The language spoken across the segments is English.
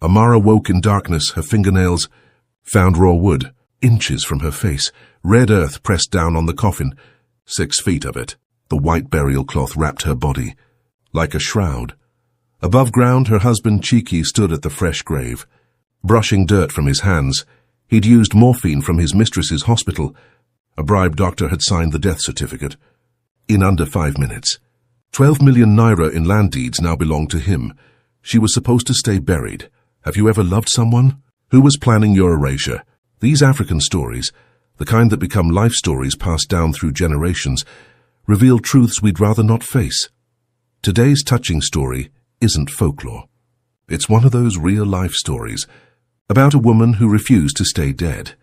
Amara woke in darkness, her fingernails found raw wood, inches from her face, red earth pressed down on the coffin, 6 feet of it. The white burial cloth wrapped her body, like a shroud. Above ground, her husband Cheeky stood at the fresh grave, brushing dirt from his hands. He'd used morphine from his mistress's hospital. A bribe doctor had signed the death certificate. In under 5 minutes. 12 million naira in land deeds now belonged to him. She was supposed to stay buried. Have you ever loved someone? Who was planning your erasure? These African stories, the kind that become life stories passed down through generations, reveal truths we'd rather not face. Today's touching story isn't folklore. It's one of those real-life stories about a woman who refused to stay dead.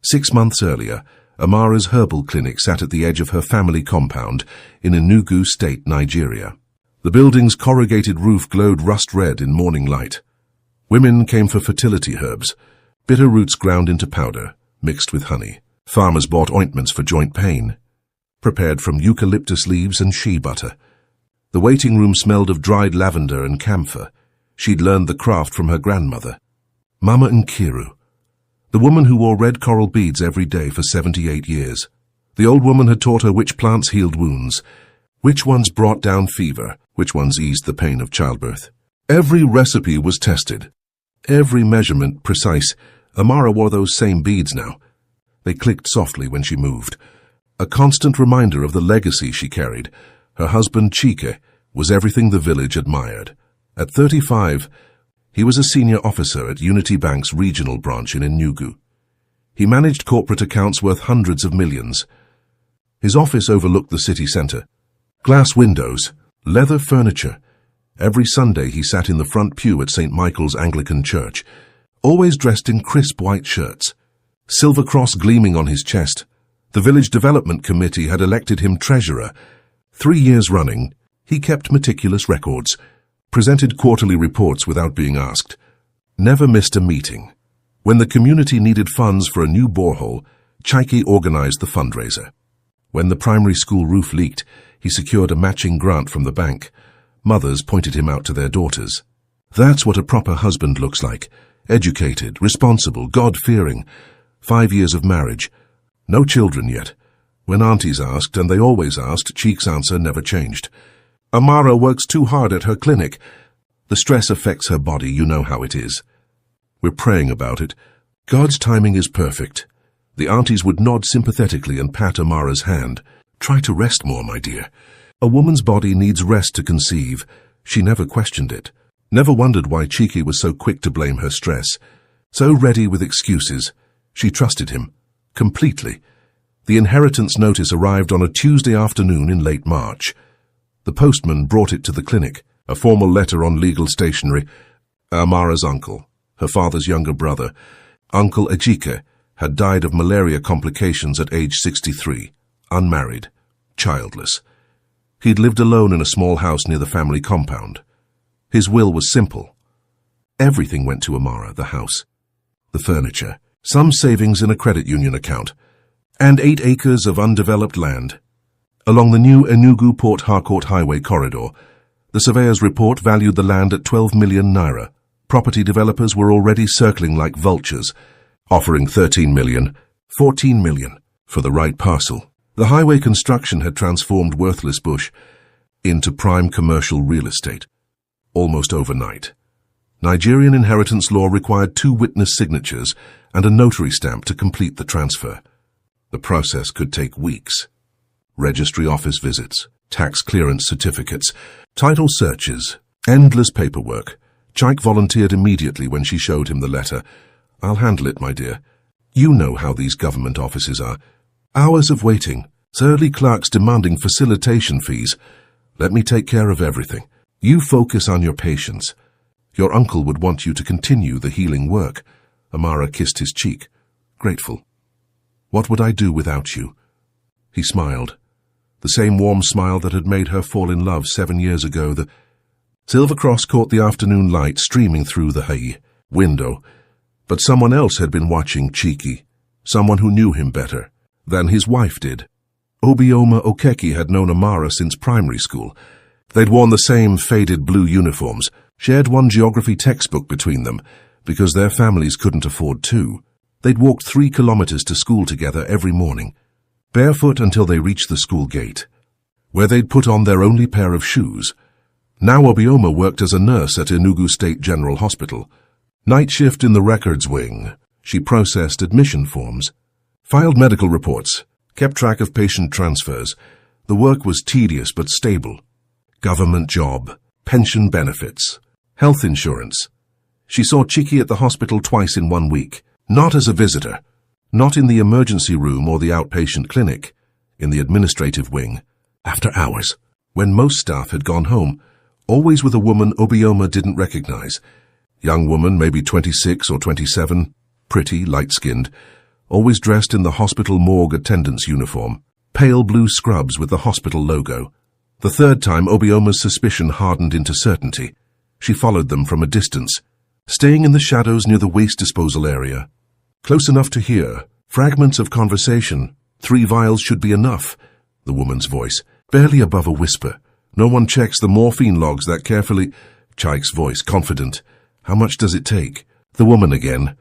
6 months earlier, Amara's herbal clinic sat at the edge of her family compound in Enugu State, Nigeria. The building's corrugated roof glowed rust-red in morning light. Women came for fertility herbs, bitter roots ground into powder, mixed with honey. Farmers bought ointments for joint pain, prepared from eucalyptus leaves and shea butter. The waiting room smelled of dried lavender and camphor. She'd learned the craft from her grandmother, Mama Nkiru, the woman who wore red coral beads every day for 78 years. The old woman had taught her which plants healed wounds, which ones brought down fever, which ones eased the pain of childbirth. Every recipe was tested, every measurement precise. Amara wore those same beads now. They clicked softly when she moved, a constant reminder of the legacy she carried. Her husband, Chike, was everything the village admired. At 35, he was a senior officer at Unity Bank's regional branch in Enugu. He managed corporate accounts worth hundreds of millions. His office overlooked the city center. Glass windows, leather furniture. Every Sunday he sat in the front pew at St. Michael's Anglican Church, always dressed in crisp white shirts, silver cross gleaming on his chest. The village development committee had elected him treasurer. 3 years running, he kept meticulous records, presented quarterly reports without being asked, never missed a meeting. When the community needed funds for a new borehole, Chike organized the fundraiser. When the primary school roof leaked, he secured a matching grant from the bank. Mothers pointed him out to their daughters. That's what a proper husband looks like. Educated, responsible, God-fearing. 5 years of marriage. No children yet. When aunties asked, and they always asked, Cheek's answer never changed. Amara works too hard at her clinic. The stress affects her body, you know how it is. We're praying about it. God's timing is perfect. The aunties would nod sympathetically and pat Amara's hand. Try to rest more, my dear. A woman's body needs rest to conceive. She never questioned it. Never wondered why Cheeky was so quick to blame her stress. So ready with excuses. She trusted him. Completely. The inheritance notice arrived on a Tuesday afternoon in late March. The postman brought it to the clinic, a formal letter on legal stationery. Amara's uncle, her father's younger brother, Uncle Ejike, had died of malaria complications at age 63, unmarried, childless. He'd lived alone in a small house near the family compound. His will was simple. Everything went to Amara, the house, the furniture, some savings in a credit union account, and 8 acres of undeveloped land. Along the new Enugu-Port Harcourt Highway corridor, the surveyor's report valued the land at 12 million naira. Property developers were already circling like vultures, offering 13 million, 14 million for the right parcel. The highway construction had transformed worthless bush into prime commercial real estate, almost overnight. Nigerian inheritance law required 2 witness signatures and a notary stamp to complete the transfer. The process could take weeks. Registry office visits, tax clearance certificates, title searches, endless paperwork. Chike volunteered immediately when she showed him the letter. I'll handle it, my dear. You know how these government offices are. Hours of waiting, surly clerks demanding facilitation fees. Let me take care of everything. You focus on your patients. Your uncle would want you to continue the healing work. Amara kissed his cheek, grateful. What would I do without you? He smiled. The same warm smile that had made her fall in love 7 years ago. The silver cross caught the afternoon light streaming through the window. But someone else had been watching Cheeky, someone who knew him better than his wife did. Obioma Okeke had known Amara since primary school. They'd worn the same faded blue uniforms, shared one geography textbook between them because their families couldn't afford two. They'd walked 3 kilometers to school together every morning, barefoot until they reached the school gate, where they'd put on their only pair of shoes. Now Obioma worked as a nurse at Enugu State General Hospital. Night shift in the records wing. She processed admission forms, filed medical reports, kept track of patient transfers. The work was tedious but stable. Government job, pension benefits, health insurance. She saw Chiki at the hospital twice in 1 week, not as a visitor, not in the emergency room or the outpatient clinic, in the administrative wing, after hours, when most staff had gone home, always with a woman Obioma didn't recognize. Young woman, maybe 26 or 27, pretty, light-skinned, always dressed in the hospital morgue attendant's uniform, pale blue scrubs with the hospital logo. The third time, Obioma's suspicion hardened into certainty. She followed them from a distance, staying in the shadows near the waste disposal area. Close enough to hear fragments of conversation. 3 vials should be enough, the woman's voice, barely above a whisper. No one checks the morphine logs that carefully. Chaik's voice, confident. How much does it take? The woman again.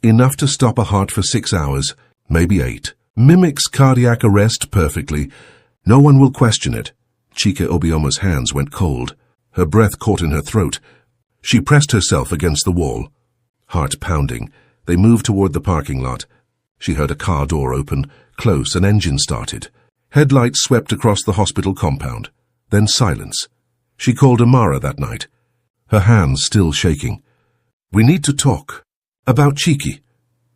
Enough to stop a heart for 6 hours, maybe 8. Mimics cardiac arrest perfectly. No one will question it. Chika Obioma's hands went cold. Her breath caught in her throat. She pressed herself against the wall. Heart pounding. They moved toward the parking lot. She heard a car door open, close, an engine started. Headlights swept across the hospital compound. Then silence. She called Amara that night, her hands still shaking. We need to talk. About Chiki.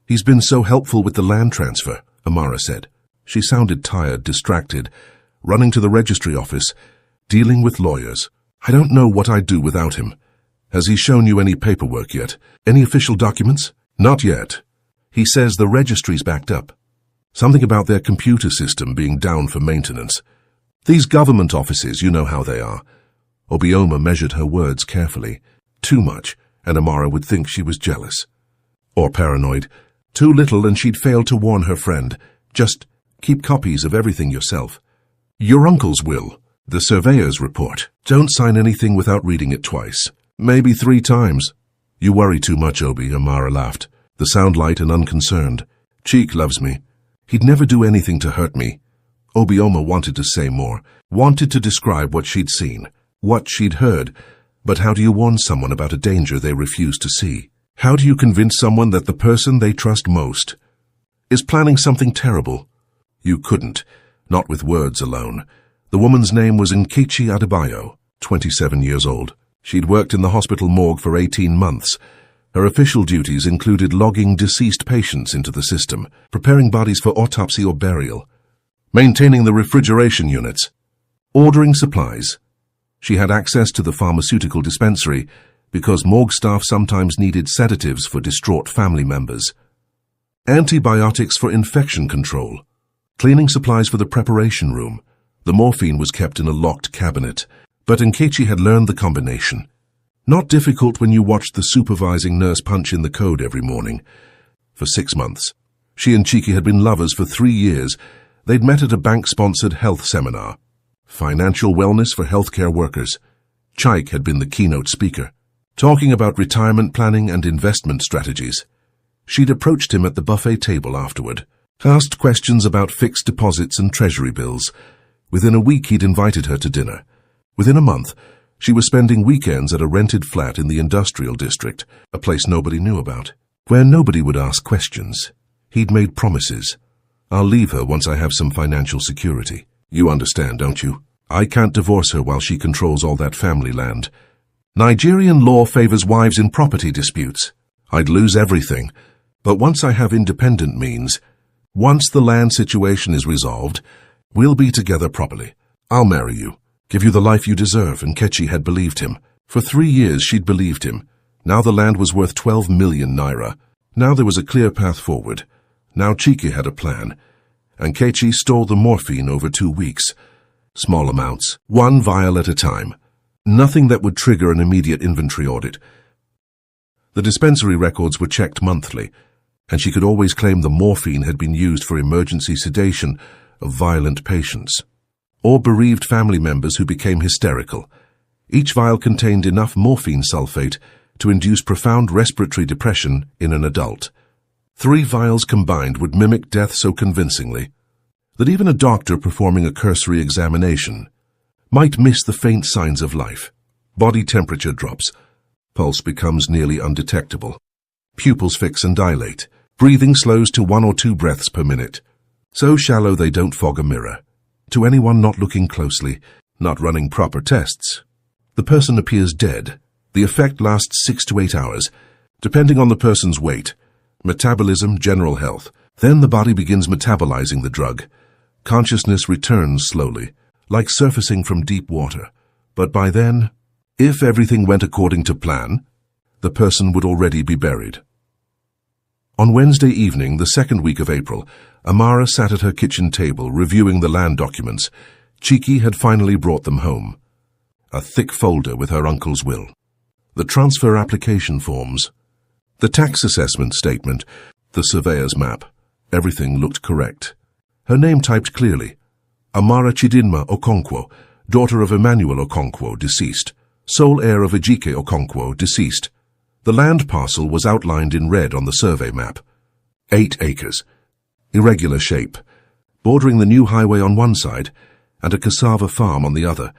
He's been so helpful with the land transfer, Amara said. She sounded tired, distracted, running to the registry office, dealing with lawyers. I don't know what I'd do without him. Has he shown you any paperwork yet? Any official documents? Not yet. He says the registry's backed up. Something about their computer system being down for maintenance. These government offices, you know how they are. Obioma measured her words carefully. Too much, and Amara would think she was jealous. Or paranoid. Too little and she'd failed to warn her friend. Just keep copies of everything yourself. Your uncle's will. The surveyor's report. Don't sign anything without reading it twice. Maybe 3 times. You worry too much, Obi, Amara laughed. The sound light and unconcerned. Cheek loves me. He'd never do anything to hurt me. Obioma wanted to say more, wanted to describe what she'd seen, what she'd heard. But how do you warn someone about a danger they refuse to see? How do you convince someone that the person they trust most is planning something terrible? You couldn't, not with words alone. The woman's name was Nkechi Adebayo, 27 years old. She'd worked in the hospital morgue for 18 months. Her official duties included logging deceased patients into the system, preparing bodies for autopsy or burial, maintaining the refrigeration units, ordering supplies. She had access to the pharmaceutical dispensary because morgue staff sometimes needed sedatives for distraught family members, antibiotics for infection control, cleaning supplies for the preparation room. The morphine was kept in a locked cabinet, but Nkechi had learned the combination. Not difficult when you watched the supervising nurse punch in the code every morning. For 6 months. She and Chiki had been lovers for 3 years. They'd met at a bank-sponsored health seminar. Financial wellness for healthcare workers. Chaik had been the keynote speaker, talking about retirement planning and investment strategies. She'd approached him at the buffet table afterward, asked questions about fixed deposits and treasury bills. Within a week, he'd invited her to dinner. Within a month, she was spending weekends at a rented flat in the industrial district, a place nobody knew about, where nobody would ask questions. He'd made promises. I'll leave her once I have some financial security. You understand, don't you? I can't divorce her while she controls all that family land. Nigerian law favors wives in property disputes. I'd lose everything. But once I have independent means, once the land situation is resolved, we'll be together properly. I'll marry you. Give you the life you deserve, and Nkechi had believed him. For 3 years she'd believed him. Now the land was worth 12 million naira. Now there was a clear path forward. Now Chiki had a plan. And Nkechi stole the morphine over 2 weeks. Small amounts, 1 vial at a time. Nothing that would trigger an immediate inventory audit. The dispensary records were checked monthly, and she could always claim the morphine had been used for emergency sedation of violent patients, or bereaved family members who became hysterical. Each vial contained enough morphine sulfate to induce profound respiratory depression in an adult. 3 vials combined would mimic death so convincingly that even a doctor performing a cursory examination might miss the faint signs of life. Body temperature drops. Pulse becomes nearly undetectable. Pupils fix and dilate. Breathing slows to 1 or 2 breaths per minute. So shallow they don't fog a mirror. To anyone not looking closely, not running proper tests, the person appears dead. The effect lasts 6 to 8 hours, depending on the person's weight, metabolism, general health. Then the body begins metabolizing the drug. Consciousness returns slowly, like surfacing from deep water. But by then, if everything went according to plan, the person would already be buried. On Wednesday evening, the 2nd week of April, Amara sat at her kitchen table reviewing the land documents. Cheeky had finally brought them home. A thick folder with her uncle's will. The transfer application forms. The tax assessment statement. The surveyor's map. Everything looked correct. Her name typed clearly. Amara Chidinma Okonkwo, daughter of Emmanuel Okonkwo, deceased. Sole heir of Ejike Okonkwo, deceased. The land parcel was outlined in red on the survey map. 8 acres. Irregular shape. Bordering the new highway on one side and a cassava farm on the other.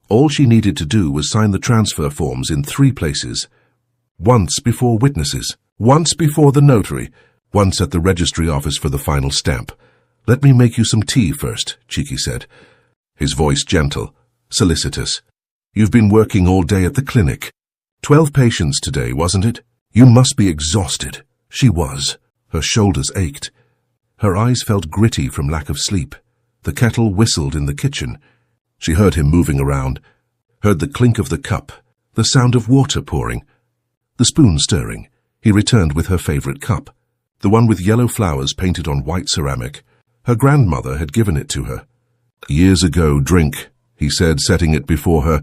All she needed to do was sign the transfer forms in 3 places. Once before witnesses. Once before the notary. Once at the registry office for the final stamp. "Let me make you some tea first," Cheeky said. His voice gentle, solicitous. "You've been working all day at the clinic. 12 patients today, wasn't it? You must be exhausted." She was. Her shoulders ached. Her eyes felt gritty from lack of sleep. The kettle whistled in the kitchen. She heard him moving around, heard the clink of the cup, the sound of water pouring, the spoon stirring. He returned with her favorite cup, the one with yellow flowers painted on white ceramic. Her grandmother had given it to her. "Years ago, drink," he said, setting it before her.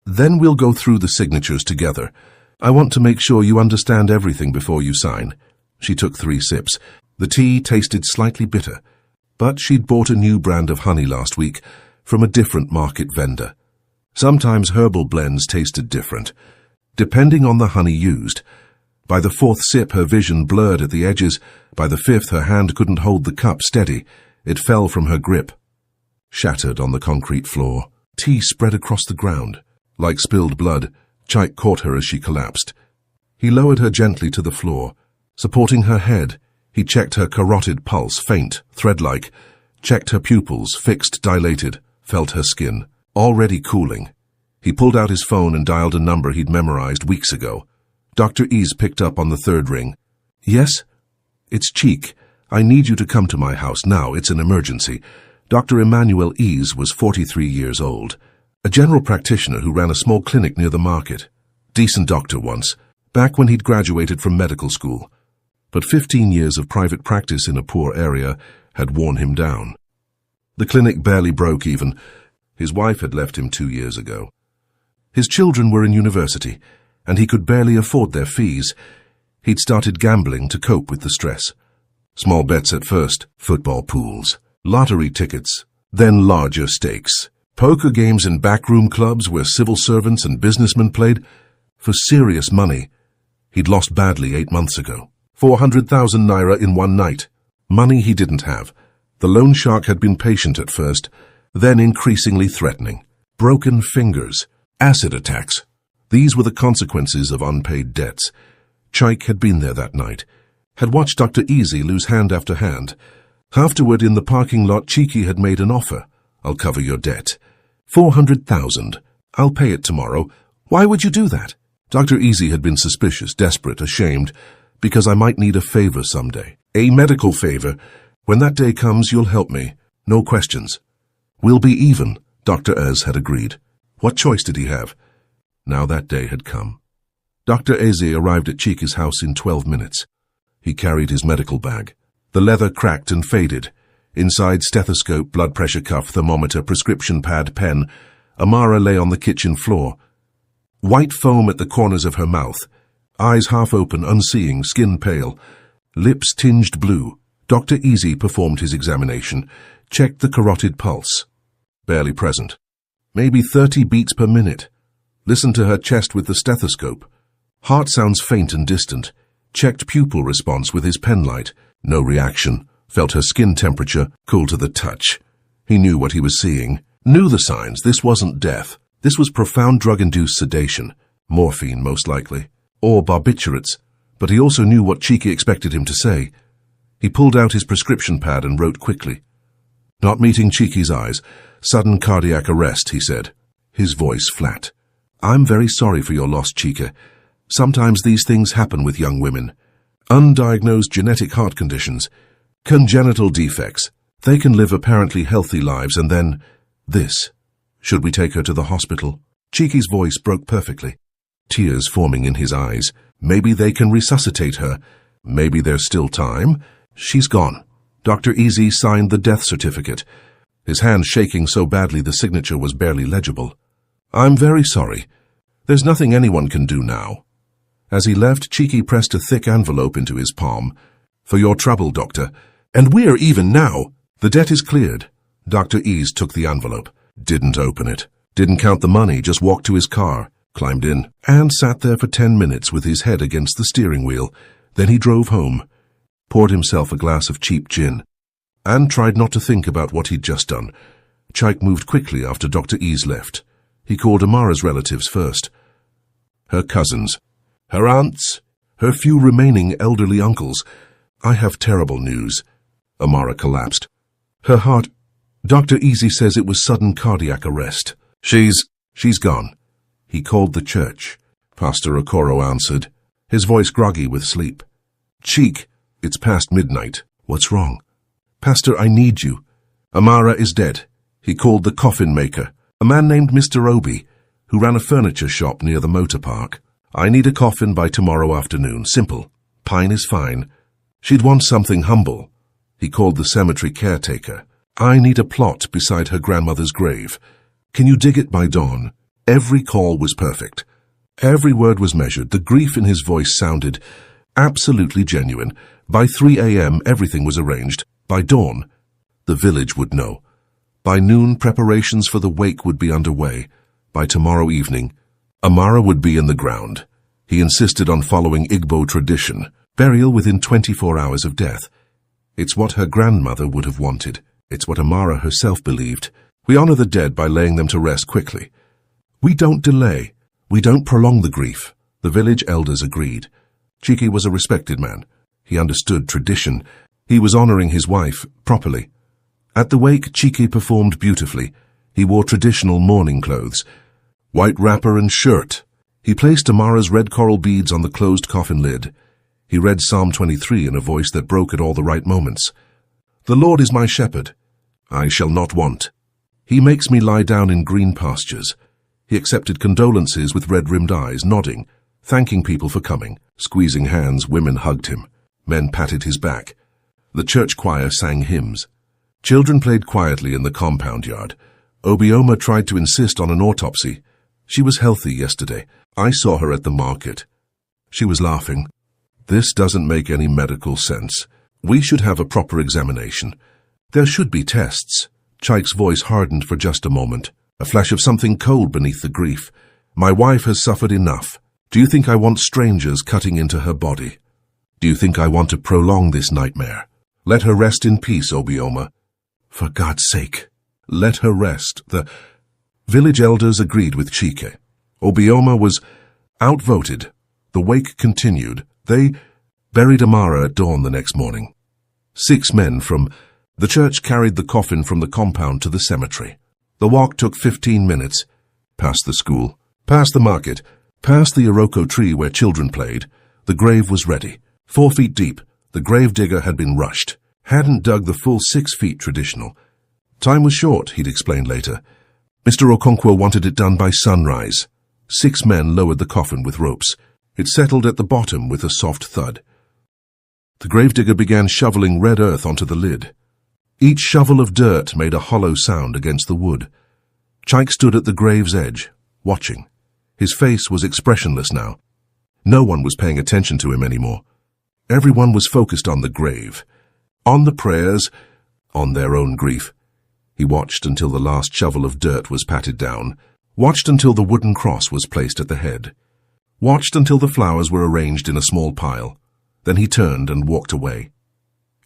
"Then we'll go through the signatures together. I want to make sure you understand everything before you sign." She took 3 sips. The tea tasted slightly bitter, but she'd bought a new brand of honey last week from a different market vendor. Sometimes herbal blends tasted different, depending on the honey used. By the 4th sip, her vision blurred at the edges. By the 5th, her hand couldn't hold the cup steady. It fell from her grip, shattered on the concrete floor. Tea spread across the ground. Like spilled blood, Chaik caught her as she collapsed. He lowered her gently to the floor. Supporting her head, he checked her carotid pulse, faint, thread-like, checked her pupils, fixed, dilated, felt her skin, already cooling. He pulled out his phone and dialed a number he'd memorized weeks ago. Dr. Ease picked up on the 3rd ring. "Yes? It's Cheek. I need you to come to my house now. It's an emergency." Dr. Emmanuel Ease was 43 years old, a general practitioner who ran a small clinic near the market. Decent doctor once, back when he'd graduated from medical school. But 15 years of private practice in a poor area had worn him down. The clinic barely broke even. His wife had left him 2 years ago. His children were in university, and he could barely afford their fees. He'd started gambling to cope with the stress. Small bets at first, football pools, lottery tickets, then larger stakes. Poker games in backroom clubs where civil servants and businessmen played for serious money. He'd lost badly 8 months ago. 400,000 naira in one night. Money he didn't have. The loan shark had been patient at first, then increasingly threatening. Broken fingers, acid attacks. These were the consequences of unpaid debts. Chaik had been there that night, had watched Dr. Easy lose hand after hand. Afterward, in the parking lot, Cheeky had made an offer. "I'll cover your debt. 400,000. I'll pay it tomorrow." "Why would you do that?" Dr. Easy had been suspicious, desperate, ashamed, "Because I might need a favor someday. A medical favor. When that day comes, you'll help me. No questions." "We'll be even," Dr. Ez had agreed. What choice did he have? Now that day had come. Dr. Eze arrived at Cheeky's house in 12 minutes. He carried his medical bag. The leather cracked and faded. Inside, stethoscope, blood pressure cuff, thermometer, prescription pad, pen. Amara lay on the kitchen floor. White foam at the corners of her mouth. Eyes half open, unseeing, skin pale. Lips tinged blue. Dr. Easy performed his examination. Checked the carotid pulse. Barely present. Maybe 30 beats per minute. listened to her chest with the stethoscope. Heart sounds faint and distant. Checked pupil response with his penlight. No reaction. Felt her skin temperature, cool to the touch. He knew what he was seeing. Knew the signs. This wasn't death. This was profound drug-induced sedation. Morphine, most likely. Or barbiturates. But he also knew what Cheeky expected him to say. He pulled out his prescription pad and wrote quickly. Not meeting Cheeky's eyes. Sudden cardiac arrest, he said. His voice flat. I'm very sorry for your loss, Chica. Sometimes these things happen with young women. Undiagnosed genetic heart conditions. Congenital defects. They can live apparently healthy lives and then... this. Should we take her to the hospital? Cheeky's voice broke perfectly. Tears forming in his eyes. Maybe they can resuscitate her. Maybe there's still time. She's gone. Dr. Easy signed the death certificate. His hand shaking so badly the signature was barely legible. I'm very sorry. There's nothing anyone can do now. As he left, Cheeky pressed a thick envelope into his palm. For your trouble, Doctor. And we're even now. The debt is cleared. Dr. Ease took the envelope. Didn't open it. Didn't count the money, just walked to his car, climbed in, and sat there for 10 minutes with his head against the steering wheel. Then he drove home, poured himself a glass of cheap gin, and tried not to think about what he'd just done. Chike moved quickly after Dr. Ease left. He called Amara's relatives first. Her cousins, her aunts, her few remaining elderly uncles. I have terrible news. Amara collapsed. Her heart... Dr. Easy says it was sudden cardiac arrest. She's gone. He called the church. Pastor Okoro answered, his voice groggy with sleep. Cheek, it's past midnight. What's wrong? Pastor, I need you. Amara is dead. He called the coffin maker, a man named Mr. Obi, who ran a furniture shop near the motor park. I need a coffin by tomorrow afternoon. Simple. Pine is fine. She'd want something humble. He called the cemetery caretaker. I need a plot beside her grandmother's grave. Can you dig it by dawn? Every call was perfect. Every word was measured. The grief in his voice sounded absolutely genuine. By 3 a.m. everything was arranged. By dawn, the village would know. By noon, preparations for the wake would be underway. By tomorrow evening, Amara would be in the ground. He insisted on following Igbo tradition, burial within 24 hours of death. It's what her grandmother would have wanted. It's what Amara herself believed. We honor the dead by laying them to rest quickly. We don't delay. We don't prolong the grief. The village elders agreed. Cheeky was a respected man. He understood tradition. He was honoring his wife properly. At the wake, Cheeky performed beautifully. He wore traditional mourning clothes. White wrapper and shirt. He placed Amara's red coral beads on the closed coffin lid. He read Psalm 23 in a voice that broke at all the right moments. The Lord is my shepherd. I shall not want. He makes me lie down in green pastures. He accepted condolences with red-rimmed eyes, nodding, thanking people for coming. Squeezing hands, women hugged him. Men patted his back. The church choir sang hymns. Children played quietly in the compound yard. Obioma tried to insist on an autopsy. She was healthy yesterday. I saw her at the market. She was laughing. This doesn't make any medical sense. We should have a proper examination. There should be tests. Chike's voice hardened for just a moment. A flash of something cold beneath the grief. My wife has suffered enough. Do you think I want strangers cutting into her body? Do you think I want to prolong this nightmare? Let her rest in peace, Obioma. For God's sake, let her rest. The village elders agreed with Chike. Obioma was outvoted. The wake continued. They buried Amara at dawn the next morning. 6 men from the church carried the coffin from the compound to the cemetery. The walk took 15 minutes. Past the school, past the market, past the Iroko tree where children played. The grave was ready. 4 feet deep, the grave digger had been rushed. Hadn't dug the full 6 feet traditional. Time was short, he'd explained later. Mr. Okonkwo wanted it done by sunrise. 6 men lowered the coffin with ropes. It settled at the bottom with a soft thud. The gravedigger began shoveling red earth onto the lid. Each shovel of dirt made a hollow sound against the wood. Chike stood at the grave's edge, watching. His face was expressionless now. No one was paying attention to him anymore. Everyone was focused on the grave, on the prayers, on their own grief. He watched until the last shovel of dirt was patted down. Watched until the wooden cross was placed at the head. Watched until the flowers were arranged in a small pile. Then he turned and walked away.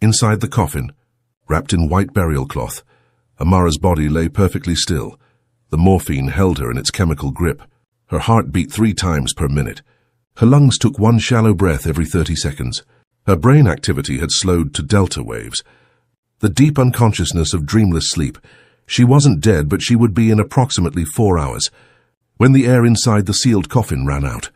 Inside the coffin, wrapped in white burial cloth, Amara's body lay perfectly still. The morphine held her in its chemical grip. Her heart beat 3 times per minute. Her lungs took one shallow breath every 30 seconds. Her brain activity had slowed to delta waves. The deep unconsciousness of dreamless sleep. She wasn't dead, but she would be in approximately 4 hours. When the air inside the sealed coffin ran out,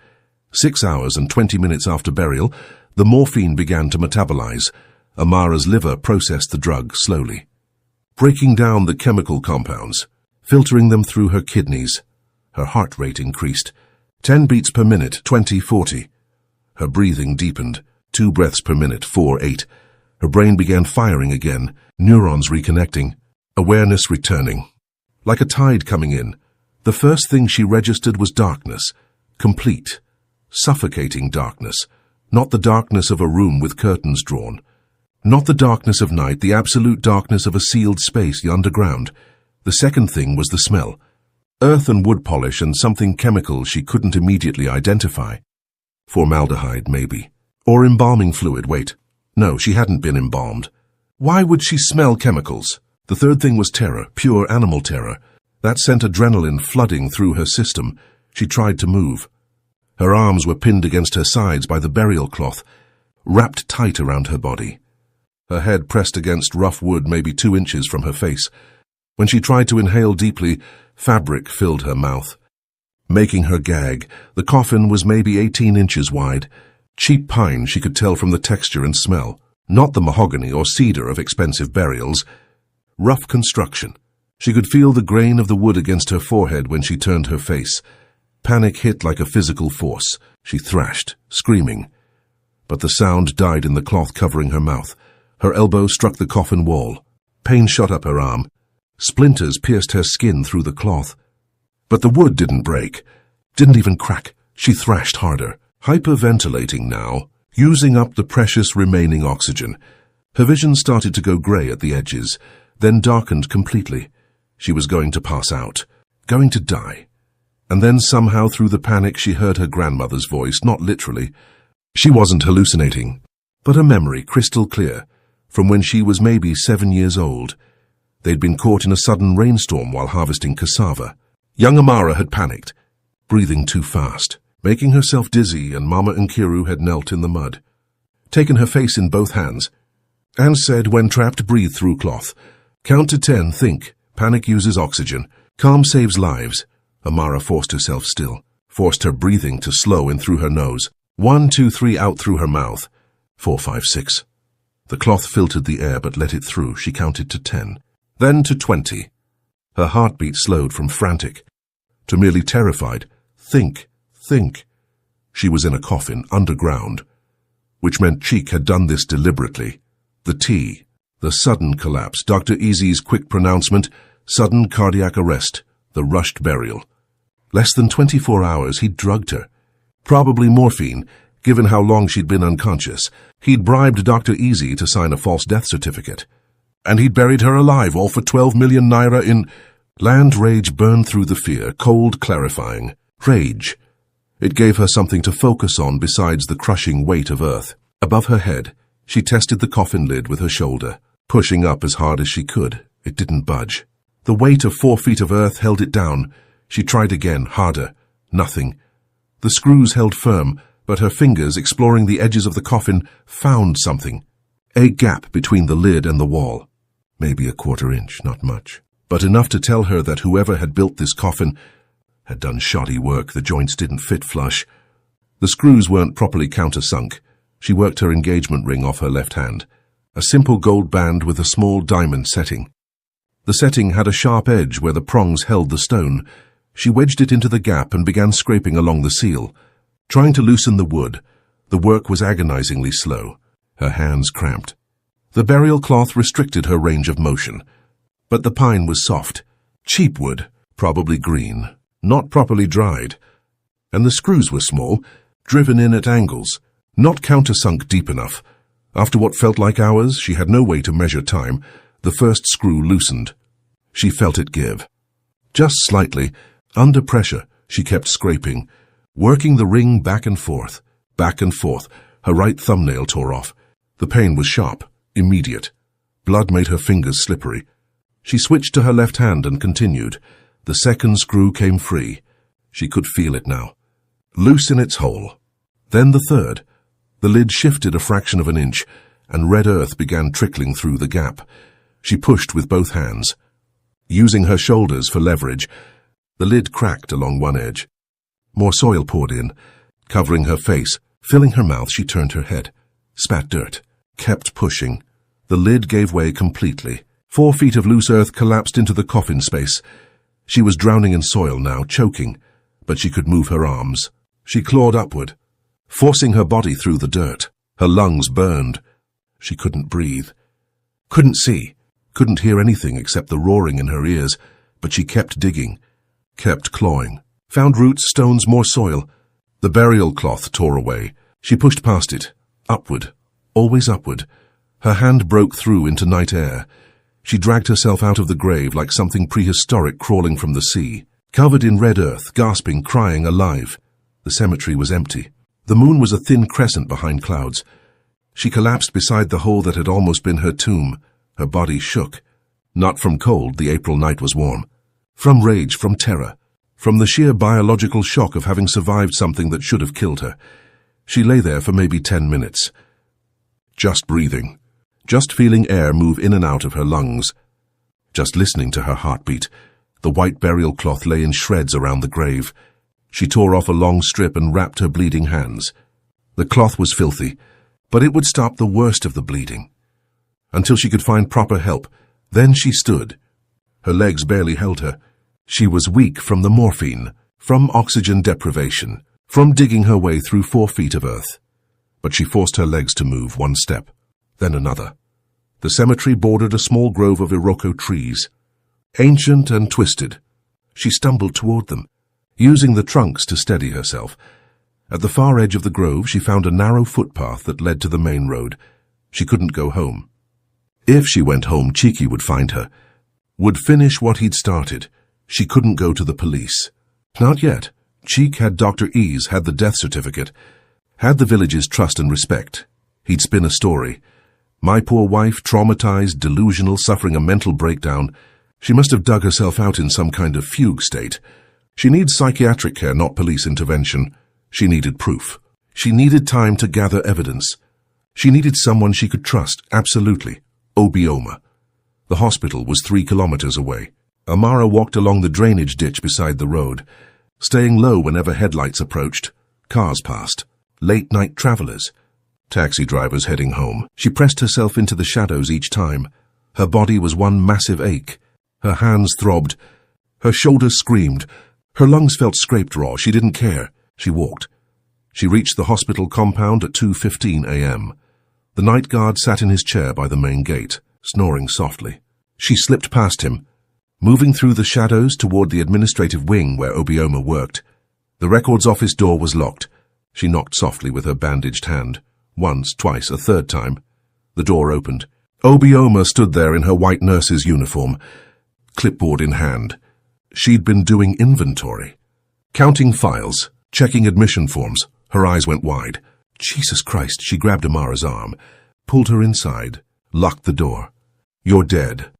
6 hours and 20 minutes after burial, the morphine began to metabolize. Amara's liver processed the drug slowly, breaking down the chemical compounds, filtering them through her kidneys. Her heart rate increased. 10 beats per minute, 20, 40. Her breathing deepened. 2 breaths per minute, 4, 8. Her brain began firing again, neurons reconnecting, awareness returning. Like a tide coming in, the first thing she registered was darkness. Complete, suffocating darkness. Not the darkness of a room with curtains drawn. Not the darkness of night, the absolute darkness of a sealed space, the underground. The second thing was the smell. Earth and wood polish and something chemical she couldn't immediately identify. Formaldehyde, maybe. Or embalming fluid, wait. No, she hadn't been embalmed. Why would she smell chemicals? The third thing was terror, pure animal terror. That sent adrenaline flooding through her system. She tried to move. Her arms were pinned against her sides by the burial cloth, wrapped tight around her body. Her head pressed against rough wood maybe 2 inches from her face. When she tried to inhale deeply, fabric filled her mouth, making her gag. The coffin was maybe 18 inches wide. Cheap pine, she could tell from the texture and smell. Not the mahogany or cedar of expensive burials. Rough construction. She could feel the grain of the wood against her forehead when she turned her face. Panic hit like a physical force. She thrashed, screaming. But the sound died in the cloth covering her mouth. Her elbow struck the coffin wall. Pain shot up her arm. Splinters pierced her skin through the cloth. But the wood didn't break. Didn't even crack. She thrashed harder. Hyperventilating now, using up the precious remaining oxygen. Her vision started to go grey at the edges, then darkened completely. She was going to pass out, going to die. And then somehow through the panic she heard her grandmother's voice, not literally. She wasn't hallucinating, but a memory crystal clear, from when she was maybe 7 years old. They'd been caught in a sudden rainstorm while harvesting cassava. Young Amara had panicked, breathing too fast, making herself dizzy, and Mama Nkiru had knelt in the mud, taken her face in both hands, and said, when trapped, breathe through cloth. Count to 10, think. Panic uses oxygen. Calm saves lives. Amara forced herself still, forced her breathing to slow in through her nose. 1, 2, 3 out through her mouth. 4, 5, 6. The cloth filtered the air but let it through. She counted to 10. Then to 20. Her heartbeat slowed from frantic to merely terrified. Think, think. She was in a coffin, underground, which meant Cheek had done this deliberately. The T, the sudden collapse, Dr. Easy's quick pronouncement, sudden cardiac arrest, the rushed burial. Less than 24 hours, he'd drugged her. Probably morphine, given how long she'd been unconscious. He'd bribed Dr. Easy to sign a false death certificate. And he'd buried her alive, all for 12 million naira in... Land rage burned through the fear, cold, clarifying. Rage. It gave her something to focus on besides the crushing weight of earth. Above her head, she tested the coffin lid with her shoulder, pushing up as hard as she could. It didn't budge. The weight of 4 feet of earth held it down. She tried again, harder. Nothing. The screws held firm, but her fingers, exploring the edges of the coffin, found something. A gap between the lid and the wall. Maybe a 1/4 inch, not much, but enough to tell her that whoever had built this coffin had done shoddy work. The joints didn't fit flush. The screws weren't properly countersunk. She worked her engagement ring off her left hand, a simple gold band with a small diamond setting. The setting had a sharp edge where the prongs held the stone. She wedged it into the gap and began scraping along the seal, trying to loosen the wood. The work was agonizingly slow. Her hands cramped. The burial cloth restricted her range of motion, but the pine was soft, cheap wood, probably green, not properly dried, and the screws were small, driven in at angles, not countersunk deep enough. After what felt like hours, she had no way to measure time. The first screw loosened. She felt it give. Just slightly, Under pressure, she kept scraping, working the ring back and forth. Her right thumbnail tore off. The pain was sharp, immediate. Blood made her fingers slippery. She switched to her left hand and continued. The second screw came free. She could feel it now. Loose in its hole. Then the third. The lid shifted a fraction of an inch, and red earth began trickling through the gap. She pushed with both hands. Using her shoulders for leverage, the lid cracked along one edge. More soil poured in, covering her face. Filling her mouth, she turned her head, spat dirt, kept pushing. The lid gave way completely. 4 feet of loose earth collapsed into the coffin space. She was drowning in soil now, choking, but she could move her arms. She clawed upward, forcing her body through the dirt. Her lungs burned. She couldn't breathe. Couldn't see. Couldn't hear anything except the roaring in her ears, but she kept digging, kept clawing. Found roots, stones, more soil. The burial cloth tore away. She pushed past it, upward, always upward. Her hand broke through into night air. She dragged herself out of the grave like something prehistoric crawling from the sea. Covered in red earth, gasping, crying, alive. The cemetery was empty. The moon was a thin crescent behind clouds. She collapsed beside the hole that had almost been her tomb. Her body shook. Not from cold, the April night was warm. From rage, from terror. From the sheer biological shock of having survived something that should have killed her. She lay there for maybe 10 minutes. Just breathing. Just feeling air move in and out of her lungs. Just listening to her heartbeat. The white burial cloth lay in shreds around the grave. She tore off a long strip and wrapped her bleeding hands. The cloth was filthy, but it would stop the worst of the bleeding. Until she could find proper help. Then she stood. Her legs barely held her. She was weak from the morphine, from oxygen deprivation, from digging her way through 4 feet of earth. But she forced her legs to move one step, then another. The cemetery bordered a small grove of Iroko trees, ancient and twisted. She stumbled toward them, using the trunks to steady herself. At the far edge of the grove, she found a narrow footpath that led to the main road. She couldn't go home. If she went home, Cheeky would find her, would finish what he'd started. She couldn't go to the police. Not yet. Cheek had Dr. Ease, had the death certificate, had the village's trust and respect. He'd spin a story. My poor wife, traumatized, delusional, suffering a mental breakdown. She must have dug herself out in some kind of fugue state. She needs psychiatric care, not police intervention. She needed proof. She needed time to gather evidence. She needed someone she could trust, absolutely. Obioma. The hospital was 3 kilometers away. Amara walked along the drainage ditch beside the road, staying low whenever headlights approached. Cars passed. Late-night travelers. Taxi drivers heading home. She pressed herself into the shadows each time. Her body was one massive ache. Her hands throbbed. Her shoulders screamed. Her lungs felt scraped raw. She didn't care. She walked. She reached the hospital compound at 2:15 a.m. The night guard sat in his chair by the main gate, snoring softly. She slipped past him, moving through the shadows toward the administrative wing where Obioma worked. The records office door was locked. She knocked softly with her bandaged hand. Once, twice, a third time. The door opened. Obioma stood there in her white nurse's uniform, clipboard in hand. She'd been doing inventory, counting files, checking admission forms. Her eyes went wide. Jesus Christ, she grabbed Amara's arm, pulled her inside, locked the door. You're dead.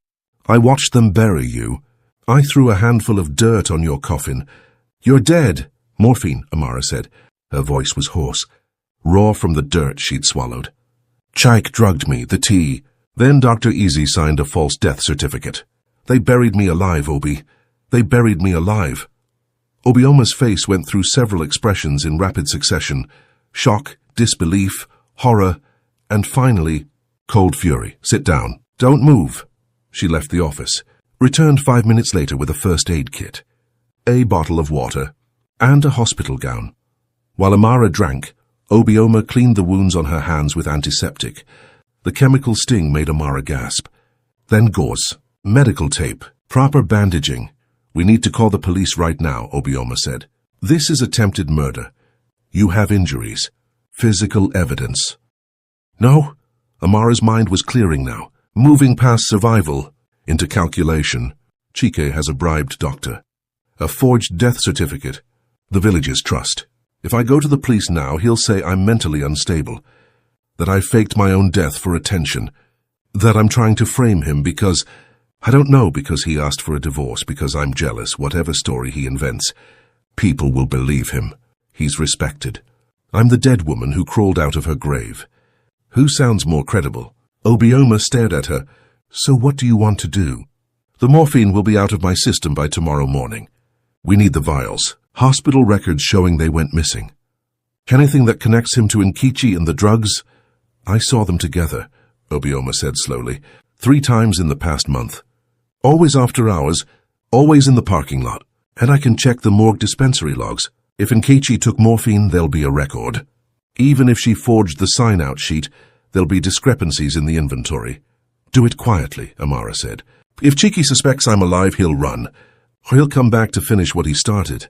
I watched them bury you. I threw a handful of dirt on your coffin. You're dead. Morphine, Amara said. Her voice was hoarse, raw from the dirt she'd swallowed. Chaik drugged me, the tea. Then Dr. Easy signed a false death certificate. They buried me alive, Obi. They buried me alive. Obioma's face went through several expressions in rapid succession. Shock, disbelief, horror, and finally, cold fury. Sit down. Don't move. She left the office, returned 5 minutes later with a first aid kit, a bottle of water, and a hospital gown. While Amara drank, Obioma cleaned the wounds on her hands with antiseptic. The chemical sting made Amara gasp. Then gauze, medical tape, proper bandaging. We need to call the police right now, Obioma said. This is attempted murder. You have injuries. Physical evidence. No? Amara's mind was clearing now, moving past survival into calculation. Chike has a bribed doctor. A forged death certificate. The village's trust. If I go to the police now, he'll say I'm mentally unstable, that I faked my own death for attention, that I'm trying to frame him because, I don't know, because he asked for a divorce, because I'm jealous, whatever story he invents. People will believe him. He's respected. I'm the dead woman who crawled out of her grave. Who sounds more credible? Obioma stared at her. So what do you want to do? The morphine will be out of my system by tomorrow morning. We need the vials. Hospital records showing they went missing. Anything that connects him to Nkechi and the drugs? I saw them together, Obioma said slowly, 3 times in the past month. Always after hours, always in the parking lot. And I can check the morgue dispensary logs. If Nkechi took morphine, there'll be a record. Even if she forged the sign-out sheet, there'll be discrepancies in the inventory. Do it quietly, Amara said. If Cheeky suspects I'm alive, he'll run. Or he'll come back to finish what he started.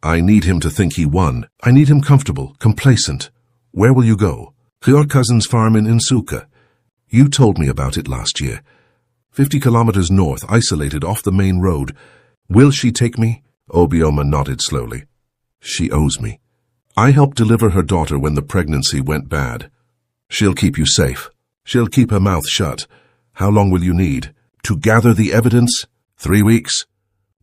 I need him to think he won. I need him comfortable, complacent. Where will you go? Your cousin's farm in Nsuka. You told me about it last year. 50 kilometers north, isolated off the main road. Will she take me? Obioma nodded slowly. She owes me. I helped deliver her daughter when the pregnancy went bad. She'll keep you safe. She'll keep her mouth shut. How long will you need? To gather the evidence? 3 weeks?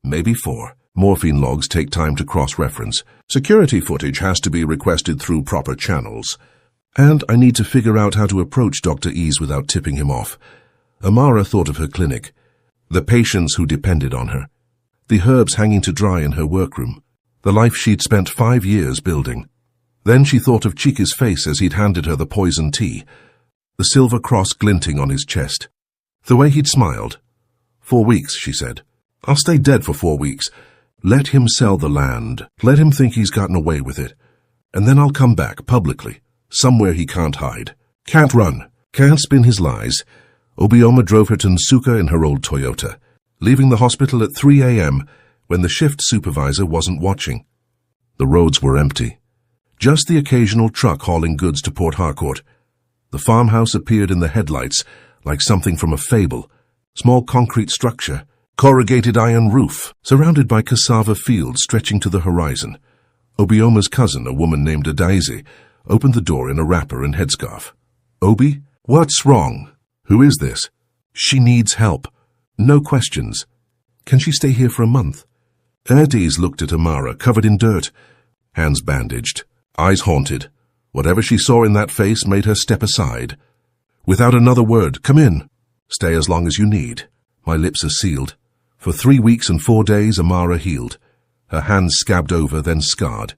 Maybe 4. Morphine logs take time to cross-reference. Security footage has to be requested through proper channels. And I need to figure out how to approach Dr. Ease without tipping him off. Amara thought of her clinic, the patients who depended on her, the herbs hanging to dry in her workroom, the life she'd spent 5 years building. Then she thought of Chika's face as he'd handed her the poison tea, the silver cross glinting on his chest, the way he'd smiled. 4 weeks, she said. I'll stay dead for 4 weeks. Let him sell the land. Let him think he's gotten away with it. And then I'll come back, publicly, somewhere he can't hide. Can't run. Can't spin his lies. Obioma drove her to Nsuka in her old Toyota, leaving the hospital at 3 a.m. when the shift supervisor wasn't watching. The roads were empty. Just the occasional truck hauling goods to Port Harcourt. The farmhouse appeared in the headlights like something from a fable. Small concrete structure, corrugated iron roof, surrounded by cassava fields stretching to the horizon. Obioma's cousin, a woman named Adaize, opened the door in a wrapper and headscarf. Obi, what's wrong? Who is this? She needs help. No questions. Can she stay here for a month? Erdiz looked at Amara, covered in dirt, hands bandaged, eyes haunted. Whatever she saw in that face made her step aside. Without another word, come in. Stay as long as you need. My lips are sealed. For 3 weeks and 4 days, Amara healed. Her hands scabbed over, then scarred.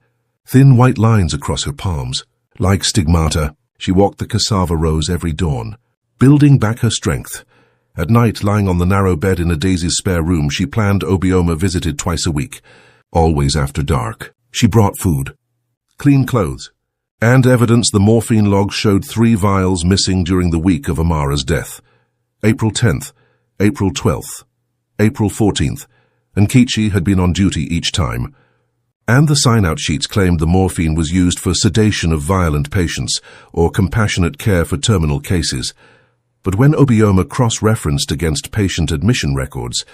Thin white lines across her palms. Like stigmata, she walked the cassava rows every dawn, building back her strength. At night, lying on the narrow bed in Adaize's spare room, she planned Obioma visited twice a week, always after dark. She brought food, clean clothes, and evidence. The morphine log showed 3 vials missing during the week of Amara's death. April 10th, April 12th, April 14th, and Nkechi had been on duty each time. And the sign-out sheets claimed the morphine was used for sedation of violent patients or compassionate care for terminal cases. But when Obioma cross-referenced against patient admission records,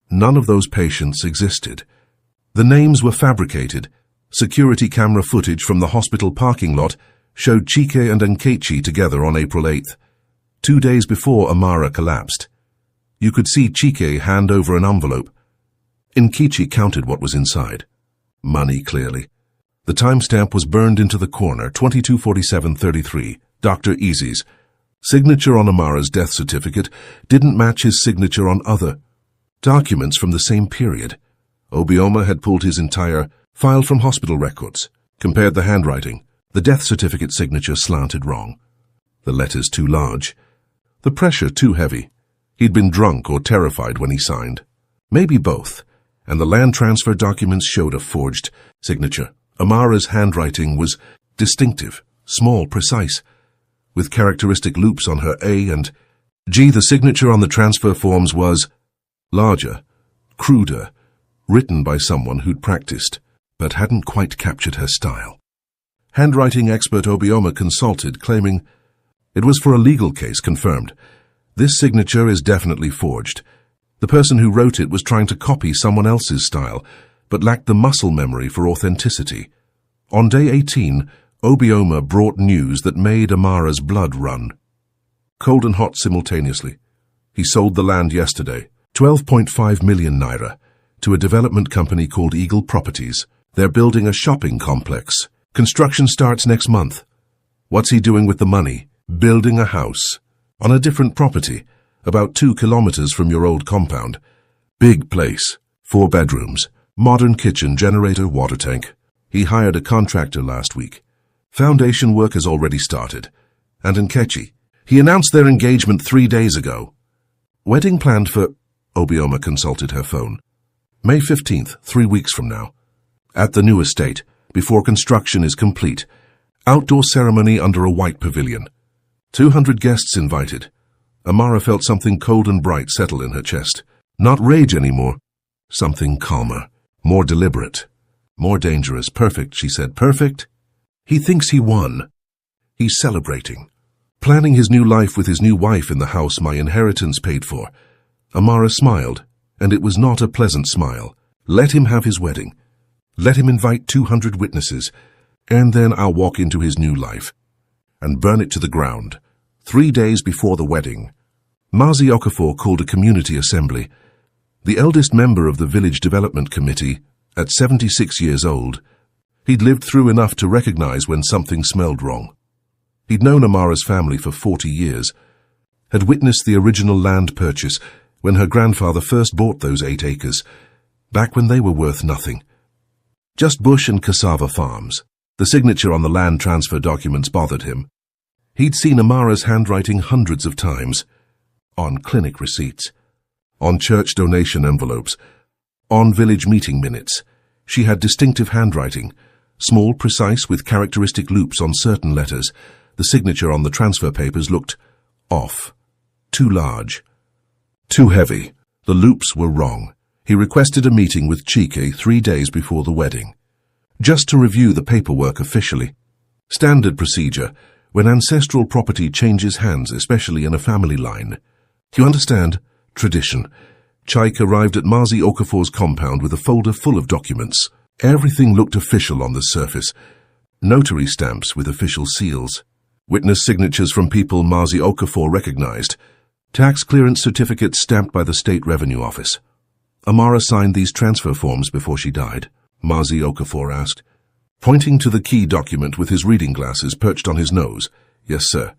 none of those patients existed. The names were fabricated. Security camera footage from the hospital parking lot showed Chike and Nkechi together on April 8th, 2 days before Amara collapsed. You could see Chike hand over an envelope. Nkechi counted what was inside. Money, clearly. The timestamp was burned into the corner, 224733, Dr. Easy's. Signature on Amara's death certificate didn't match his signature on other documents from the same period. Obioma had pulled his entire file from hospital records, compared the handwriting. The death certificate signature slanted wrong. The letters too large. The pressure too heavy. He'd been drunk or terrified when he signed. Maybe both. And the land transfer documents showed a forged signature. Amara's handwriting was distinctive, small, precise, with characteristic loops on her A and G. The signature on the transfer forms was larger, cruder, written by someone who'd practiced, but hadn't quite captured her style. Handwriting expert Obioma consulted, claiming it was for a legal case. Confirmed. This signature is definitely forged. The person who wrote it was trying to copy someone else's style, but lacked the muscle memory for authenticity. On day 18, Obioma brought news that made Amara's blood run. Cold and hot simultaneously. He sold the land yesterday, 12.5 million naira, to a development company called Eagle Properties. They're building a shopping complex. Construction starts next month. What's he doing with the money? Building a house. On a different property, about 2 kilometers from your old compound. Big place, 4 bedrooms, modern kitchen, generator, water tank. He hired a contractor last week. Foundation work has already started. And Nkechi, he announced their engagement 3 days ago. Wedding planned for... Obioma consulted her phone. May 15th, 3 weeks from now. At the new estate, before construction is complete. Outdoor ceremony under a white pavilion. 200 guests invited. Amara felt something cold and bright settle in her chest. Not rage anymore. Something calmer, more deliberate, more dangerous. Perfect, she said. Perfect? He thinks he won. He's celebrating. Planning his new life with his new wife in the house my inheritance paid for. Amara smiled, and it was not a pleasant smile. Let him have his wedding. Let him invite 200 witnesses, and then I'll walk into his new life and burn it to the ground. 3 days before the wedding, Mazi Okafor called a community assembly. The eldest member of the village development committee, at 76 years old, he'd lived through enough to recognize when something smelled wrong. He'd known Amara's family for 40 years, had witnessed the original land purchase when her grandfather first bought those 8 acres, back when they were worth nothing. Just bush and cassava farms. The signature on the land transfer documents bothered him. He'd seen Amara's handwriting hundreds of times, on clinic receipts, on church donation envelopes, on village meeting minutes. She had distinctive handwriting, small, precise, with characteristic loops on certain letters. The signature on the transfer papers looked off, too large, too heavy. The loops were wrong. He requested a meeting with Chike 3 days before the wedding, just to review the paperwork officially. Standard procedure when ancestral property changes hands, especially in a family line. You understand? Tradition. Chike arrived at Mazi Okafor's compound with a folder full of documents. Everything looked official on the surface. Notary stamps with official seals. Witness signatures from people Mazi Okafor recognized. Tax clearance certificates stamped by the State Revenue Office. Amara signed these transfer forms before she died. Mazi Okafor asked, pointing to the key document with his reading glasses perched on his nose. Yes, sir.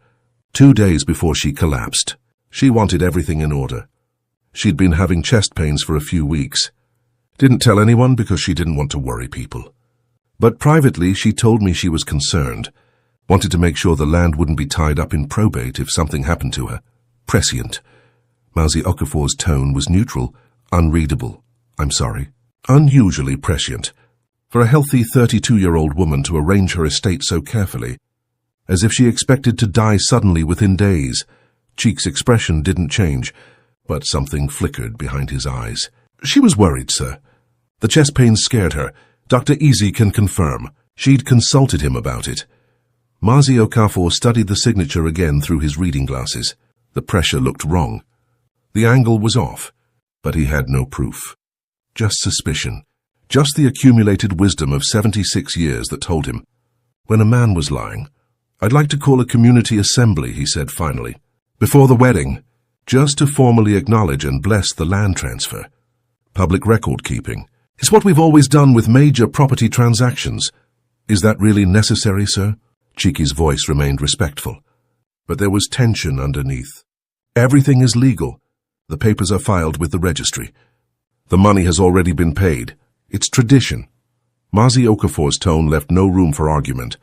2 days before she collapsed. She wanted everything in order. She'd been having chest pains for a few weeks. Didn't tell anyone because she didn't want to worry people. But privately, she told me she was concerned. Wanted to make sure the land wouldn't be tied up in probate if something happened to her. Prescient. Mazi Okafor's tone was neutral, unreadable. I'm sorry. Unusually prescient. For a healthy 32-year-old woman to arrange her estate so carefully, as if she expected to die suddenly within days. Cheek's expression didn't change, but something flickered behind his eyes. She was worried, sir. The chest pains scared her. Dr. Easy can confirm. She'd consulted him about it. Mazi Okafor studied the signature again through his reading glasses. The pressure looked wrong. The angle was off, but he had no proof. Just suspicion. Just the accumulated wisdom of 76 years that told him. When a man was lying, I'd like to call a community assembly, he said finally, before the wedding, just to formally acknowledge and bless the land transfer. Public record keeping. It's what we've always done with major property transactions. Is that really necessary, sir? Chiki's voice remained respectful, but there was tension underneath. Everything is legal. The papers are filed with the registry. The money has already been paid. It's tradition. Mazi Okafor's tone left no room for argument.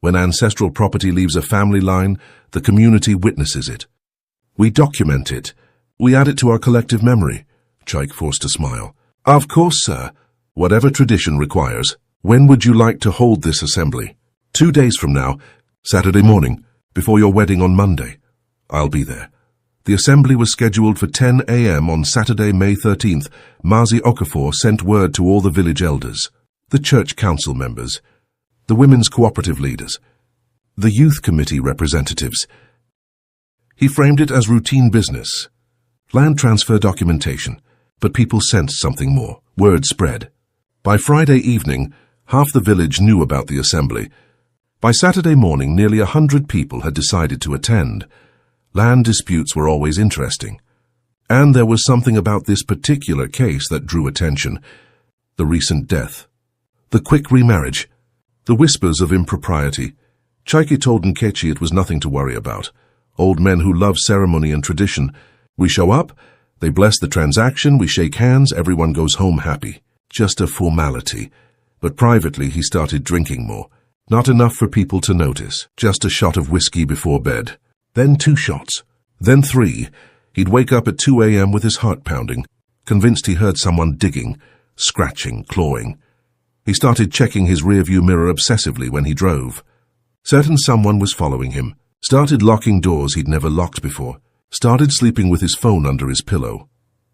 When ancestral property leaves a family line, the community witnesses it. We document it. We add it to our collective memory. Chike forced a smile. Of course, sir. Whatever tradition requires. When would you like to hold this assembly? 2 days from now, Saturday morning, before your wedding on Monday. I'll be there. The assembly was scheduled for 10 a.m. on Saturday, May 13th. Mazi Okafor sent word to all the village elders, the church council members, the women's cooperative leaders, the youth committee representatives. He framed it as routine business, land transfer documentation, but people sensed something more. Word spread. By Friday evening, half the village knew about the assembly. By Saturday morning, nearly 100 people had decided to attend. Land disputes were always interesting. And there was something about this particular case that drew attention. The recent death. The quick remarriage. The whispers of impropriety. Chaiki told Nkechi it was nothing to worry about. Old men who love ceremony and tradition. We show up, they bless the transaction, we shake hands, everyone goes home happy. Just a formality. But privately he started drinking more. Not enough for people to notice. Just a shot of whiskey before bed. Then 2 shots. Then 3. He'd wake up at 2 a.m. with his heart pounding, convinced he heard someone digging, scratching, clawing. He started checking his rearview mirror obsessively when he drove. Certain someone was following him. Started locking doors he'd never locked before. Started sleeping with his phone under his pillow.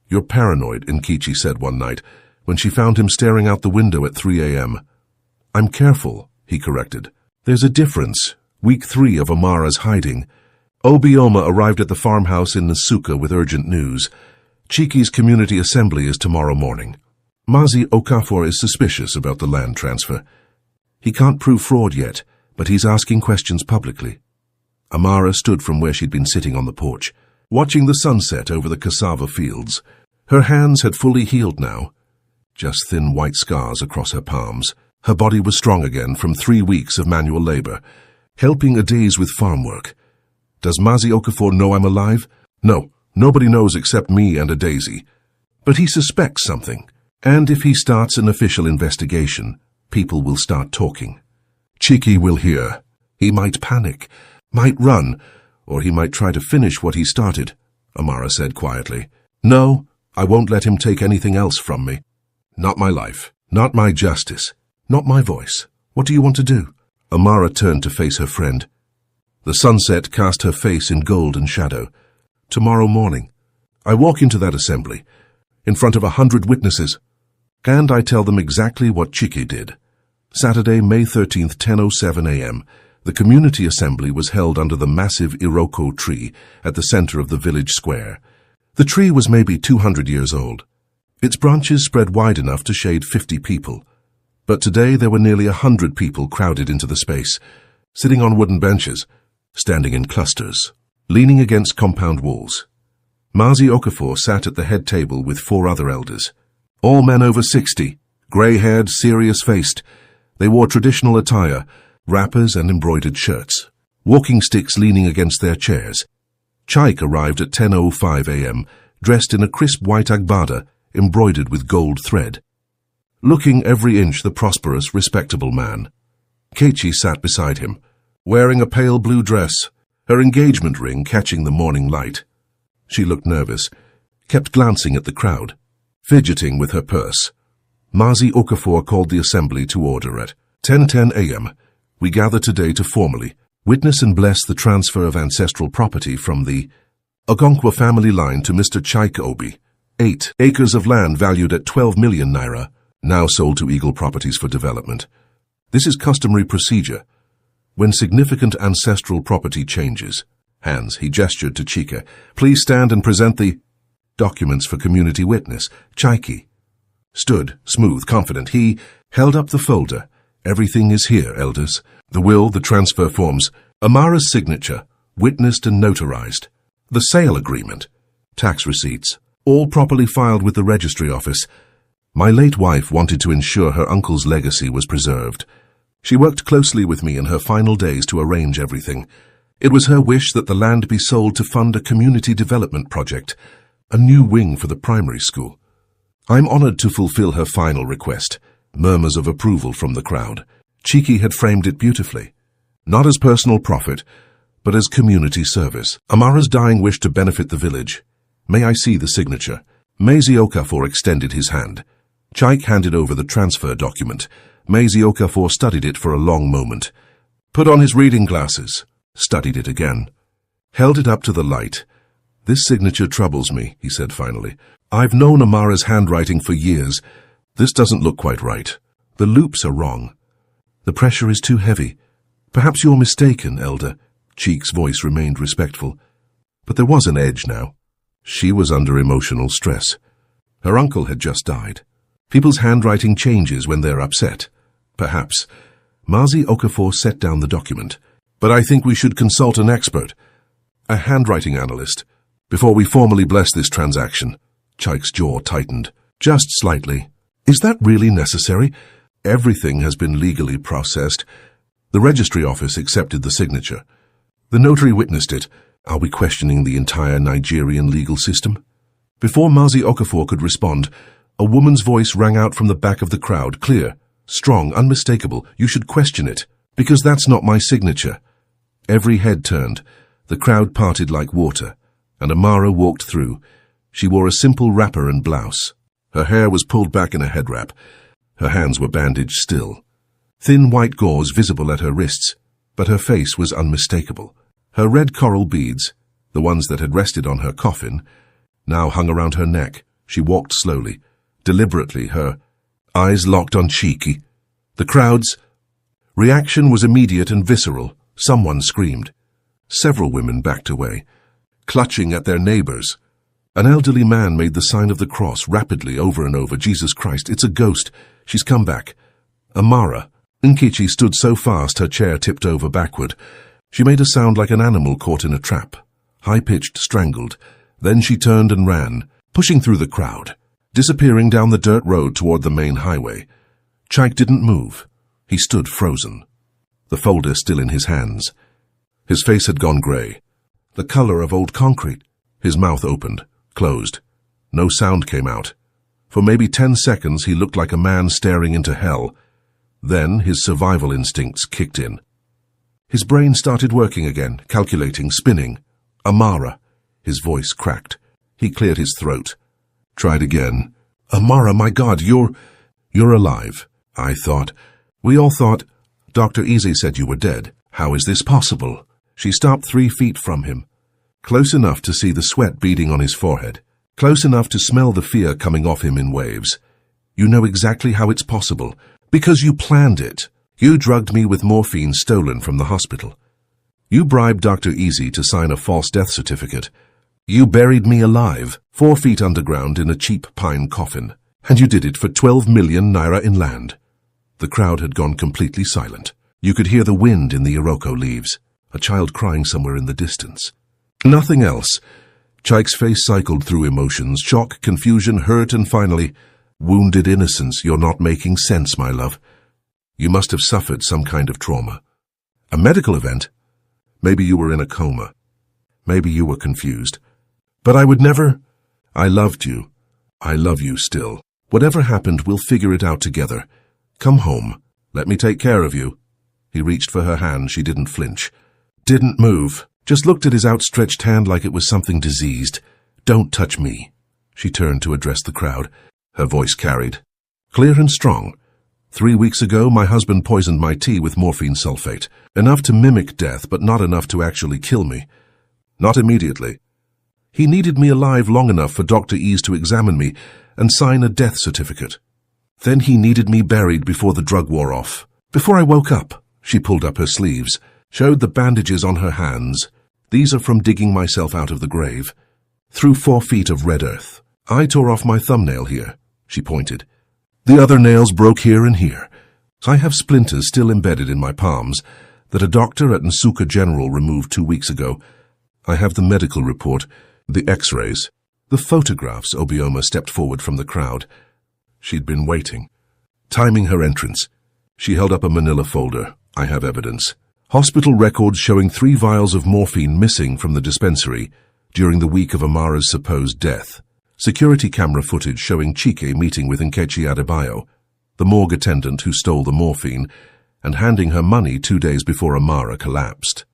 "You're paranoid," Nkechi said one night, when she found him staring out the window at 3 a.m. "I'm careful," he corrected. "There's a difference." Week 3 of Amara's hiding. Obioma arrived at the farmhouse in Nasuka with urgent news. Chiki's community assembly is tomorrow morning. Mazi Okafor is suspicious about the land transfer. He can't prove fraud yet, but he's asking questions publicly. Amara stood from where she'd been sitting on the porch, watching the sunset over the cassava fields. Her hands had fully healed now, just thin white scars across her palms. Her body was strong again from 3 weeks of manual labor, helping a days with farm work. Does Mazi Okafor know I'm alive? No, nobody knows except me and a daisy. But he suspects something, and if he starts an official investigation, people will start talking. Chiki will hear. He might panic, might run, or he might try to finish what he started, Amara said quietly. No, I won't let him take anything else from me. Not my life, not my justice, not my voice. What do you want to do? Amara turned to face her friend. The sunset cast her face in golden shadow. Tomorrow morning, I walk into that assembly, in front of 100 witnesses, and I tell them exactly what Chiki did. Saturday, May 13th, 10:07 a.m., the community assembly was held under the massive Iroko tree at the center of the village square. The tree was maybe 200 years old. Its branches spread wide enough to shade 50 people. But today there were nearly 100 people crowded into the space, sitting on wooden benches, standing in clusters, leaning against compound walls. Mazi Okafor sat at the head table with 4 other elders. All men over 60, grey-haired, serious-faced. They wore traditional attire, wrappers and embroidered shirts, walking sticks leaning against their chairs. Chaik arrived at 10:05 a.m., dressed in a crisp white agbada embroidered with gold thread, looking every inch the prosperous, respectable man. Kechi sat beside him, wearing a pale blue dress, her engagement ring catching the morning light. She looked nervous, kept glancing at the crowd, fidgeting with her purse. Mazi Okafor called the assembly to order at 10:10 a.m. We gather today to formally witness and bless the transfer of ancestral property from the Ogonkwa family line to Mr. Chaik Obi. 8 acres of land valued at 12 million naira, now sold to Eagle Properties for development. This is customary procedure. When significant ancestral property changes, hands, he gestured to Chika, please stand and present the documents for community witness. Chaiki stood, smooth, confident. He held up the folder. Everything is here, elders. The will, the transfer forms, Amara's signature, witnessed and notarized. The sale agreement, tax receipts, all properly filed with the registry office. My late wife wanted to ensure her uncle's legacy was preserved. She worked closely with me in her final days to arrange everything. It was her wish that the land be sold to fund a community development project, a new wing for the primary school. I'm honored to fulfill her final request. Murmurs of approval from the crowd. Chiki had framed it beautifully. Not as personal profit, but as community service. Amara's dying wish to benefit the village. May I see the signature? Mazi Okafor extended his hand. Chaik handed over the transfer document. Mazi Okafor studied it for a long moment. Put on his reading glasses. Studied it again. Held it up to the light. This signature troubles me, he said finally. I've known Amara's handwriting for years. This doesn't look quite right. The loops are wrong. The pressure is too heavy. Perhaps you're mistaken, Elder. Cheek's voice remained respectful. But there was an edge now. She was under emotional stress. Her uncle had just died. People's handwriting changes when they're upset. Perhaps. Mazi Okafor set down the document. But I think we should consult an expert, a handwriting analyst, before we formally bless this transaction. Chaik's jaw tightened. Just slightly. Is that really necessary? Everything has been legally processed. The registry office accepted the signature. The notary witnessed it. Are we questioning the entire Nigerian legal system? Before Mazi Okafor could respond, a woman's voice rang out from the back of the crowd, clear, strong, unmistakable. You should question it, because that's not my signature. Every head turned. The crowd parted like water, and Amara walked through. She wore a simple wrapper and blouse. Her hair was pulled back in a head wrap. Her hands were bandaged still. Thin white gauze visible at her wrists, but her face was unmistakable. Her red coral beads, the ones that had rested on her coffin, now hung around her neck. She walked slowly, deliberately, her eyes locked on Chiki. The crowd's reaction was immediate and visceral. Someone screamed. Several women backed away, clutching at their neighbors. An elderly man made the sign of the cross rapidly over and over. Jesus Christ, it's a ghost. She's come back. Amara. Nkechi stood so fast her chair tipped over backward. She made a sound like an animal caught in a trap, high-pitched, strangled. Then she turned and ran, pushing through the crowd, disappearing down the dirt road toward the main highway. Chaik didn't move. He stood frozen, the folder still in his hands. His face had gone grey, the color of old concrete. His mouth opened, closed. No sound came out. For maybe 10 seconds he looked like a man staring into hell. Then his survival instincts kicked in. His brain started working again, calculating, spinning. Amara. His voice cracked. He cleared his throat. Tried again. Amara, my God, you're alive. I thought. We all thought. Dr. Easy said you were dead. How is this possible? She stopped 3 feet from him, close enough to see the sweat beading on his forehead, close enough to smell the fear coming off him in waves. You know exactly how it's possible, because you planned it. You drugged me with morphine stolen from the hospital. You bribed Dr. Easy to sign a false death certificate. You buried me alive, 4 feet underground in a cheap pine coffin, and you did it for 12 million naira in land. The crowd had gone completely silent. You could hear the wind in the iroko leaves, a child crying somewhere in the distance. Nothing else. Chaik's face cycled through emotions, shock, confusion, hurt, and finally, wounded innocence. You're not making sense, my love. You must have suffered some kind of trauma. A medical event? Maybe you were in a coma. Maybe you were confused. But I would never. I loved you. I love you still. Whatever happened, we'll figure it out together. Come home. Let me take care of you. He reached for her hand. She didn't flinch. Didn't move. Just looked at his outstretched hand like it was something diseased. Don't touch me. She turned to address the crowd. Her voice carried, clear and strong. 3 weeks ago, my husband poisoned my tea with morphine sulfate. Enough to mimic death, but not enough to actually kill me. Not immediately. He needed me alive long enough for Dr. Ease to examine me and sign a death certificate. Then he needed me buried before the drug wore off. Before I woke up, she pulled up her sleeves, showed the bandages on her hands. These are from digging myself out of the grave. Through 4 feet of red earth. I tore off my thumbnail here, she pointed. The other nails broke here and here. I have splinters still embedded in my palms that a doctor at Nsukka General removed 2 weeks ago. I have the medical report, the x-rays, the photographs. Obioma stepped forward from the crowd. She'd been waiting, timing her entrance. She held up a manila folder. I have evidence. Hospital records showing 3 vials of morphine missing from the dispensary during the week of Amara's supposed death. Security camera footage showing Chike meeting with Nkechi Adebayo, the morgue attendant who stole the morphine, and handing her money 2 days before Amara collapsed.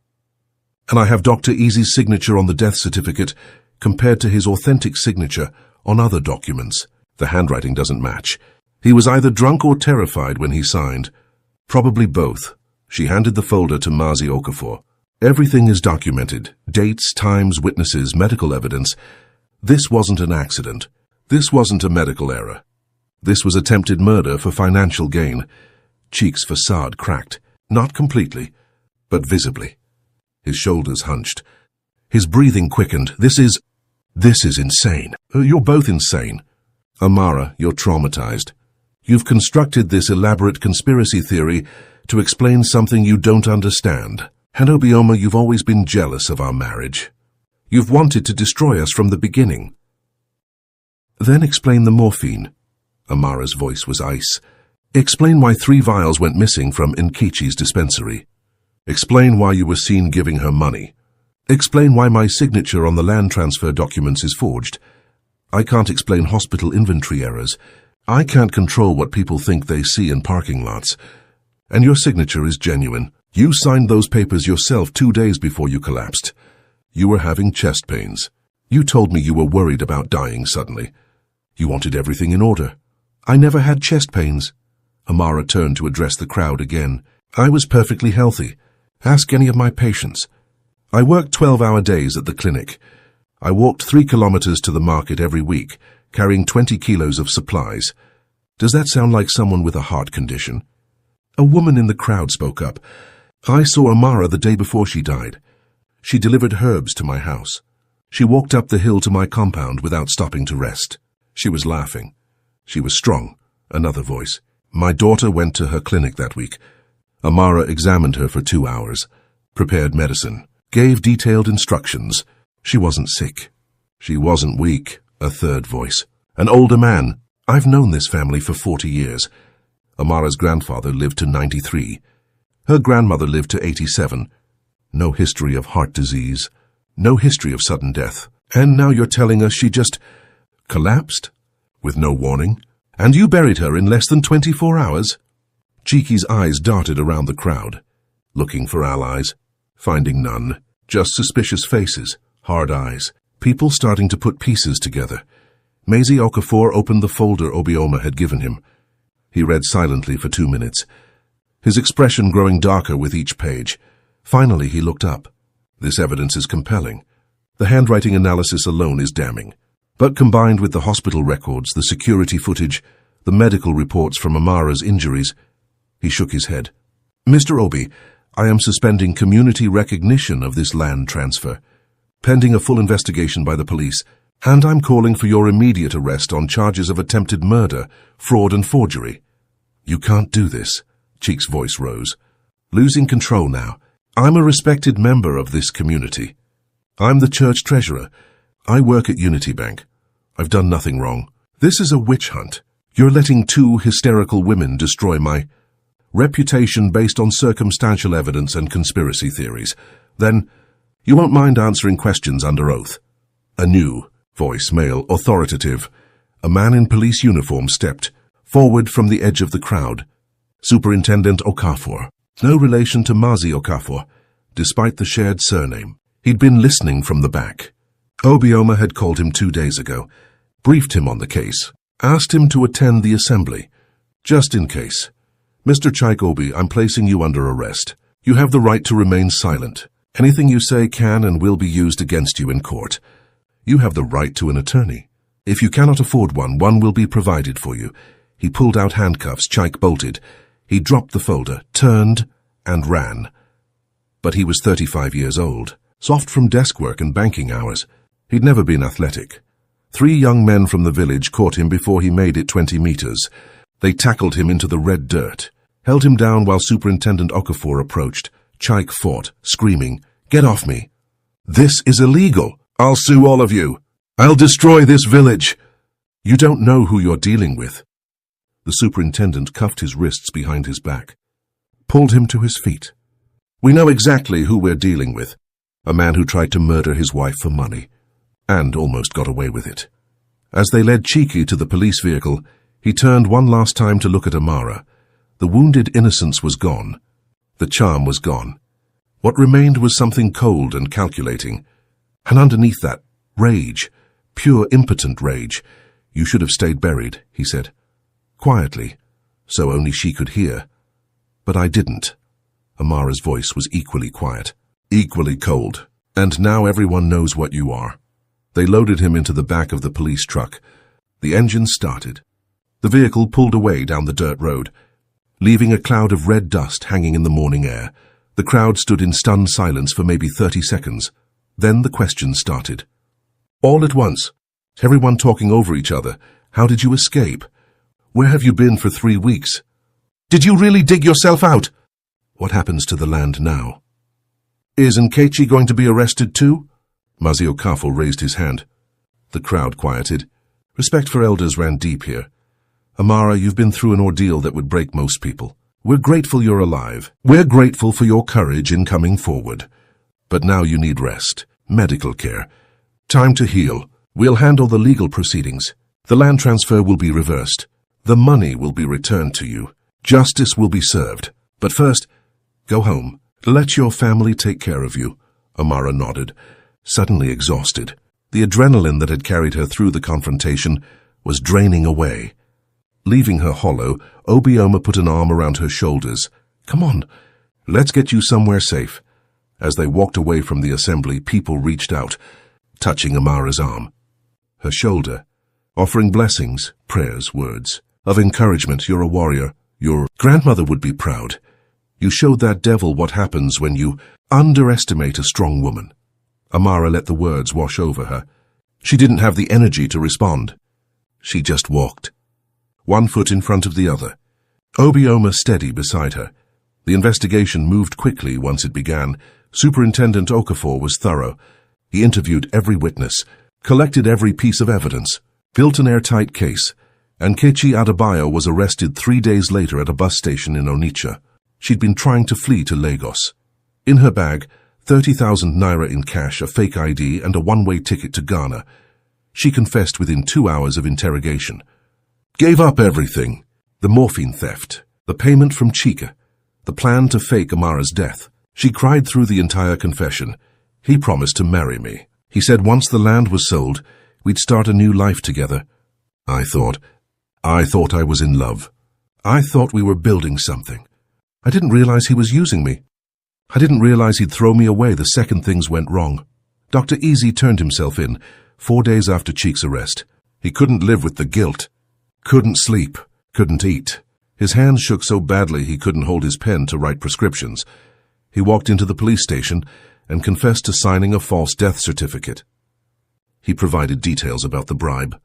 And I have Dr. Easy's signature on the death certificate compared to his authentic signature on other documents. The handwriting doesn't match. He was either drunk or terrified when he signed. Probably both. She handed the folder to Mazi Okafor. Everything is documented. Dates, times, witnesses, medical evidence. This wasn't an accident. This wasn't a medical error. This was attempted murder for financial gain. Cheek's facade cracked. Not completely, but visibly. His shoulders hunched. His breathing quickened. This is insane. You're both insane. Amara, you're traumatized. You've constructed this elaborate conspiracy theory to explain something you don't understand. And Obioma, you've always been jealous of our marriage. You've wanted to destroy us from the beginning. Then explain the morphine. Amara's voice was ice. Explain why 3 vials went missing from Nkechi's dispensary. Explain why you were seen giving her money. Explain why my signature on the land transfer documents is forged. I can't explain hospital inventory errors. I can't control what people think they see in parking lots. And your signature is genuine. You signed those papers yourself 2 days before you collapsed. You were having chest pains. You told me you were worried about dying suddenly. You wanted everything in order. I never had chest pains. Amara turned to address the crowd again. I was perfectly healthy. Ask any of my patients. I worked 12-hour days at the clinic. I walked 3 kilometers to the market every week, carrying 20 kilos of supplies. Does that sound like someone with a heart condition? A woman in the crowd spoke up. I saw Amara the day before she died. She delivered herbs to my house. She walked up the hill to my compound without stopping to rest. She was laughing. She was strong. Another voice. My daughter went to her clinic that week. Amara examined her for 2 hours, prepared medicine, gave detailed instructions. She wasn't sick. She wasn't weak. A third voice. An older man. I've known this family for 40 years. Amara's grandfather lived to 93. Her grandmother lived to 87. No history of heart disease. No history of sudden death. And now you're telling us she just collapsed? With no warning? And you buried her in less than 24 hours? Cheeky's eyes darted around the crowd, looking for allies, finding none. Just suspicious faces, hard eyes, people starting to put pieces together. Maisie Okafor opened the folder Obioma had given him. He read silently for 2 minutes, his expression growing darker with each page. Finally, he looked up. This evidence is compelling. The handwriting analysis alone is damning. But combined with the hospital records, the security footage, the medical reports from Amara's injuries, he shook his head. Mr. Obi, I am suspending community recognition of this land transfer, pending a full investigation by the police, and I'm calling for your immediate arrest on charges of attempted murder, fraud and forgery. You can't do this. Cheek's voice rose. Losing control now. I'm a respected member of this community. I'm the church treasurer. I work at Unity Bank. I've done nothing wrong. This is a witch hunt. You're letting 2 hysterical women destroy my reputation based on circumstantial evidence and conspiracy theories. Then, you won't mind answering questions under oath. A new voice, male, authoritative. A man in police uniform stepped forward from the edge of the crowd. Superintendent Okafor. No relation to Mazi Okafor, despite the shared surname. He'd been listening from the back. Obioma had called him 2 days ago, briefed him on the case, asked him to attend the assembly. Just in case. Mr. Chaikobi, I'm placing you under arrest. You have the right to remain silent. Anything you say can and will be used against you in court. You have the right to an attorney. If you cannot afford one, one will be provided for you. He pulled out handcuffs. Chaik bolted. He dropped the folder, turned, and ran. But he was 35 years old, soft from desk work and banking hours. He'd never been athletic. 3 young men from the village caught him before he made it 20 meters. They tackled him into the red dirt, held him down while Superintendent Okafor approached. Chaik fought, screaming, "Get off me! This is illegal! I'll sue all of you! I'll destroy this village!" You don't know who you're dealing with. The superintendent cuffed his wrists behind his back, pulled him to his feet. We know exactly who we're dealing with. A man who tried to murder his wife for money, and almost got away with it. As they led Cheeky to the police vehicle, he turned one last time to look at Amara. The wounded innocence was gone. The charm was gone. What remained was something cold and calculating. And underneath that, rage, pure impotent rage. You should have stayed buried, he said. Quietly, so only she could hear. But I didn't. Amara's voice was equally quiet, equally cold. And now everyone knows what you are. They loaded him into the back of the police truck. The engine started. The vehicle pulled away down the dirt road, leaving a cloud of red dust hanging in the morning air. The crowd stood in stunned silence for maybe 30 seconds. Then the questions started. All at once, everyone talking over each other. How did you escape? Where have you been for 3 weeks? Did you really dig yourself out? What happens to the land now? Is Nkechi going to be arrested too? Mazio Kafo raised his hand. The crowd quieted. Respect for elders ran deep here. Amara, you've been through an ordeal that would break most people. We're grateful you're alive. We're grateful for your courage in coming forward. But now you need rest, medical care. Time to heal. We'll handle the legal proceedings. The land transfer will be reversed. The money will be returned to you. Justice will be served. But first, go home. Let your family take care of you. Amara nodded, suddenly exhausted. The adrenaline that had carried her through the confrontation was draining away. Leaving her hollow, Obioma put an arm around her shoulders. Come on, let's get you somewhere safe. As they walked away from the assembly, people reached out, touching Amara's arm. Her shoulder, offering blessings, prayers, words of encouragement. You're a warrior. Your grandmother would be proud. You showed that devil what happens when you underestimate a strong woman. Amara let the words wash over her. She didn't have the energy to respond. She just walked, one foot in front of the other, Obioma steady beside her. The investigation moved quickly once it began. Superintendent Okafor was thorough. He interviewed every witness, collected every piece of evidence, built an airtight case. Nkechi Adebayo was arrested 3 days later at a bus station in Onitsha. She'd been trying to flee to Lagos. In her bag, 30,000 naira in cash, a fake ID, and a one-way ticket to Ghana. She confessed within 2 hours of interrogation. Gave up everything. The morphine theft, the payment from Chika, the plan to fake Amara's death. She cried through the entire confession. He promised to marry me. He said once the land was sold, we'd start a new life together. I thought I was in love. I thought we were building something. I didn't realize he was using me. I didn't realize he'd throw me away the second things went wrong. Dr. Easy turned himself in 4 days after Cheek's arrest. He couldn't live with the guilt. Couldn't sleep. Couldn't eat. His hands shook so badly he couldn't hold his pen to write prescriptions. He walked into the police station and confessed to signing a false death certificate. He provided details about the bribe.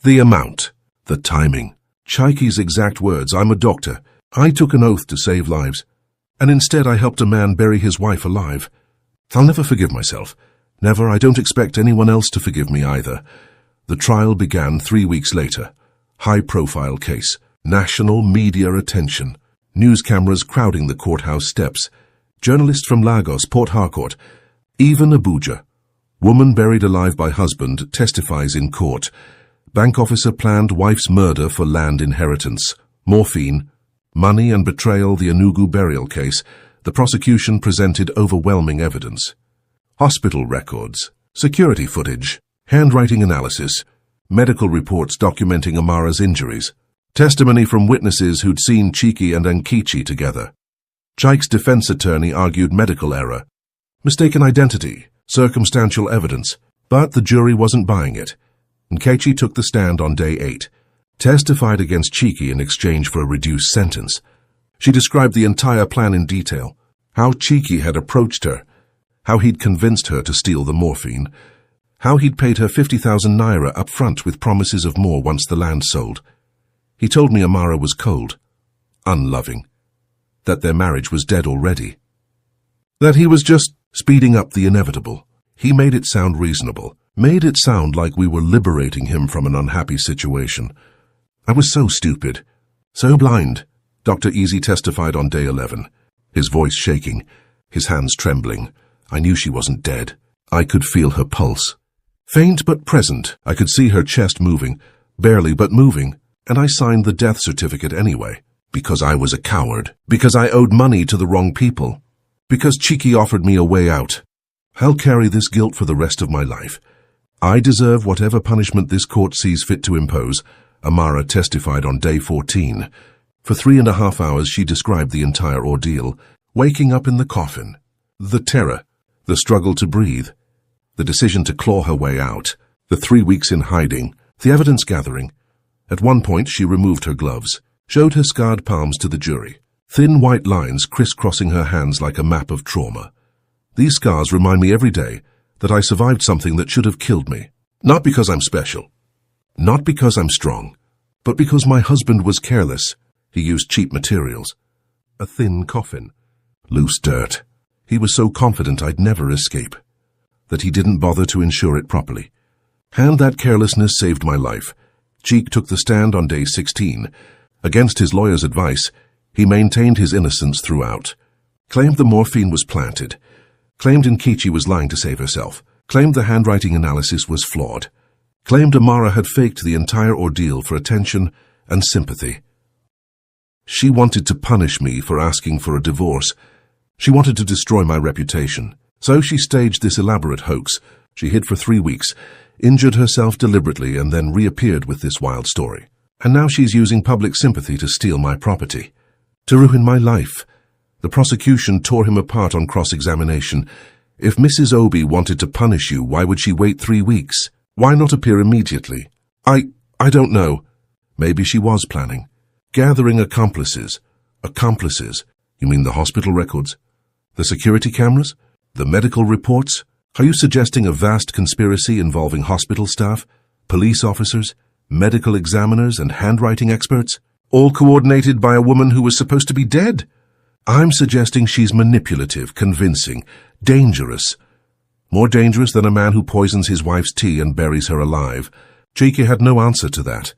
The amount. The timing. Chaiki's exact words, I'm a doctor. I took an oath to save lives. And instead I helped a man bury his wife alive. I'll never forgive myself. Never. I don't expect anyone else to forgive me either. The trial began 3 weeks later. High-profile case. National media attention. News cameras crowding the courthouse steps. Journalists from Lagos, Port Harcourt. Even Abuja. Woman buried alive by husband testifies in court. Bank officer planned wife's murder for land inheritance. Morphine. Money and betrayal, the Enugu burial case. The prosecution presented overwhelming evidence. Hospital records, security footage, handwriting analysis, medical reports documenting Amara's injuries, testimony from witnesses who'd seen Chiki and Nkechi together. Chaik's defense attorney argued medical error, mistaken identity, circumstantial evidence, but the jury wasn't buying it. Nkechi took the stand on day 8. Testified against Chiki in exchange for a reduced sentence. She described the entire plan in detail, how Chiki had approached her, how he'd convinced her to steal the morphine, how he'd paid her 50,000 naira up front with promises of more once the land sold. He told me Amara was cold, unloving, that their marriage was dead already, that he was just speeding up the inevitable. He made it sound reasonable, made it sound like we were liberating him from an unhappy situation. I was so stupid, so blind. Dr. Easy testified on day 11, his voice shaking, his hands trembling. I knew she wasn't dead. I could feel her pulse. Faint but present, I could see her chest moving, barely but moving, and I signed the death certificate anyway, because I was a coward, because I owed money to the wrong people, because Chiki offered me a way out. I'll carry this guilt for the rest of my life. I deserve whatever punishment this court sees fit to impose. Amara testified on day 14. For 3.5 hours she described the entire ordeal, waking up in the coffin, the terror, the struggle to breathe, the decision to claw her way out, the 3 weeks in hiding, the evidence gathering. At one point she removed her gloves, showed her scarred palms to the jury, thin white lines crisscrossing her hands like a map of trauma. These scars remind me every day that I survived something that should have killed me. Not because I'm special. Not because I'm strong. But because my husband was careless, he used cheap materials. A thin coffin. Loose dirt. He was so confident I'd never escape, that he didn't bother to insure it properly. And that carelessness saved my life. Cheek took the stand on day 16. Against his lawyer's advice, he maintained his innocence throughout. Claimed the morphine was planted. Claimed Nkechi was lying to save herself. Claimed the handwriting analysis was flawed. Claimed Amara had faked the entire ordeal for attention and sympathy. She wanted to punish me for asking for a divorce. She wanted to destroy my reputation. So she staged this elaborate hoax. She hid for 3 weeks, injured herself deliberately, and then reappeared with this wild story. And now she's using public sympathy to steal my property, to ruin my life. The prosecution tore him apart on cross-examination. If Mrs. Obi wanted to punish you, why would she wait 3 weeks? Why not appear immediately? I don't know. Maybe she was planning. Gathering accomplices. Accomplices? You mean the hospital records? The security cameras? The medical reports? Are you suggesting a vast conspiracy involving hospital staff, police officers, medical examiners, and handwriting experts? All coordinated by a woman who was supposed to be dead? I'm suggesting she's manipulative, convincing, dangerous. More dangerous than a man who poisons his wife's tea and buries her alive. Cheeky had no answer to that.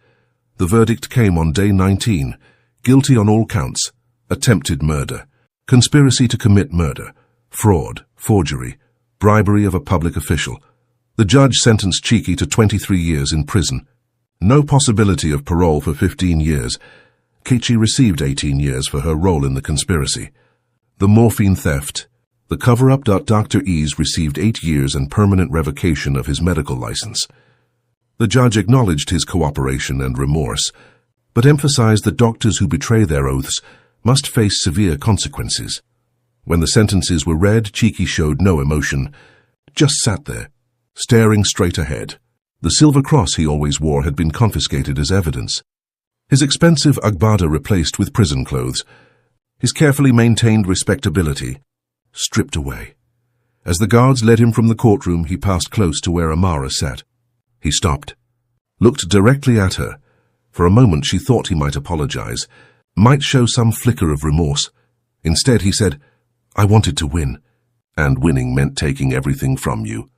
The verdict came on day 19. Guilty on all counts. Attempted murder. Conspiracy to commit murder. Fraud. Forgery. Bribery of a public official. The judge sentenced Cheeky to 23 years in prison. No possibility of parole for 15 years. Nkechi received 18 years for her role in the conspiracy. The morphine theft. The cover-up. Dr. Ease received 8 years and permanent revocation of his medical license. The judge acknowledged his cooperation and remorse, but emphasized that doctors who betray their oaths must face severe consequences. When the sentences were read, Cheeky showed no emotion, just sat there, staring straight ahead. The silver cross he always wore had been confiscated as evidence. His expensive agbada replaced with prison clothes. His carefully maintained respectability stripped away. As the guards led him from the courtroom, he passed close to where Amara sat. He stopped, looked directly at her. For a moment she thought he might apologize, might show some flicker of remorse. Instead he said, "I wanted to win, and winning meant taking everything from you.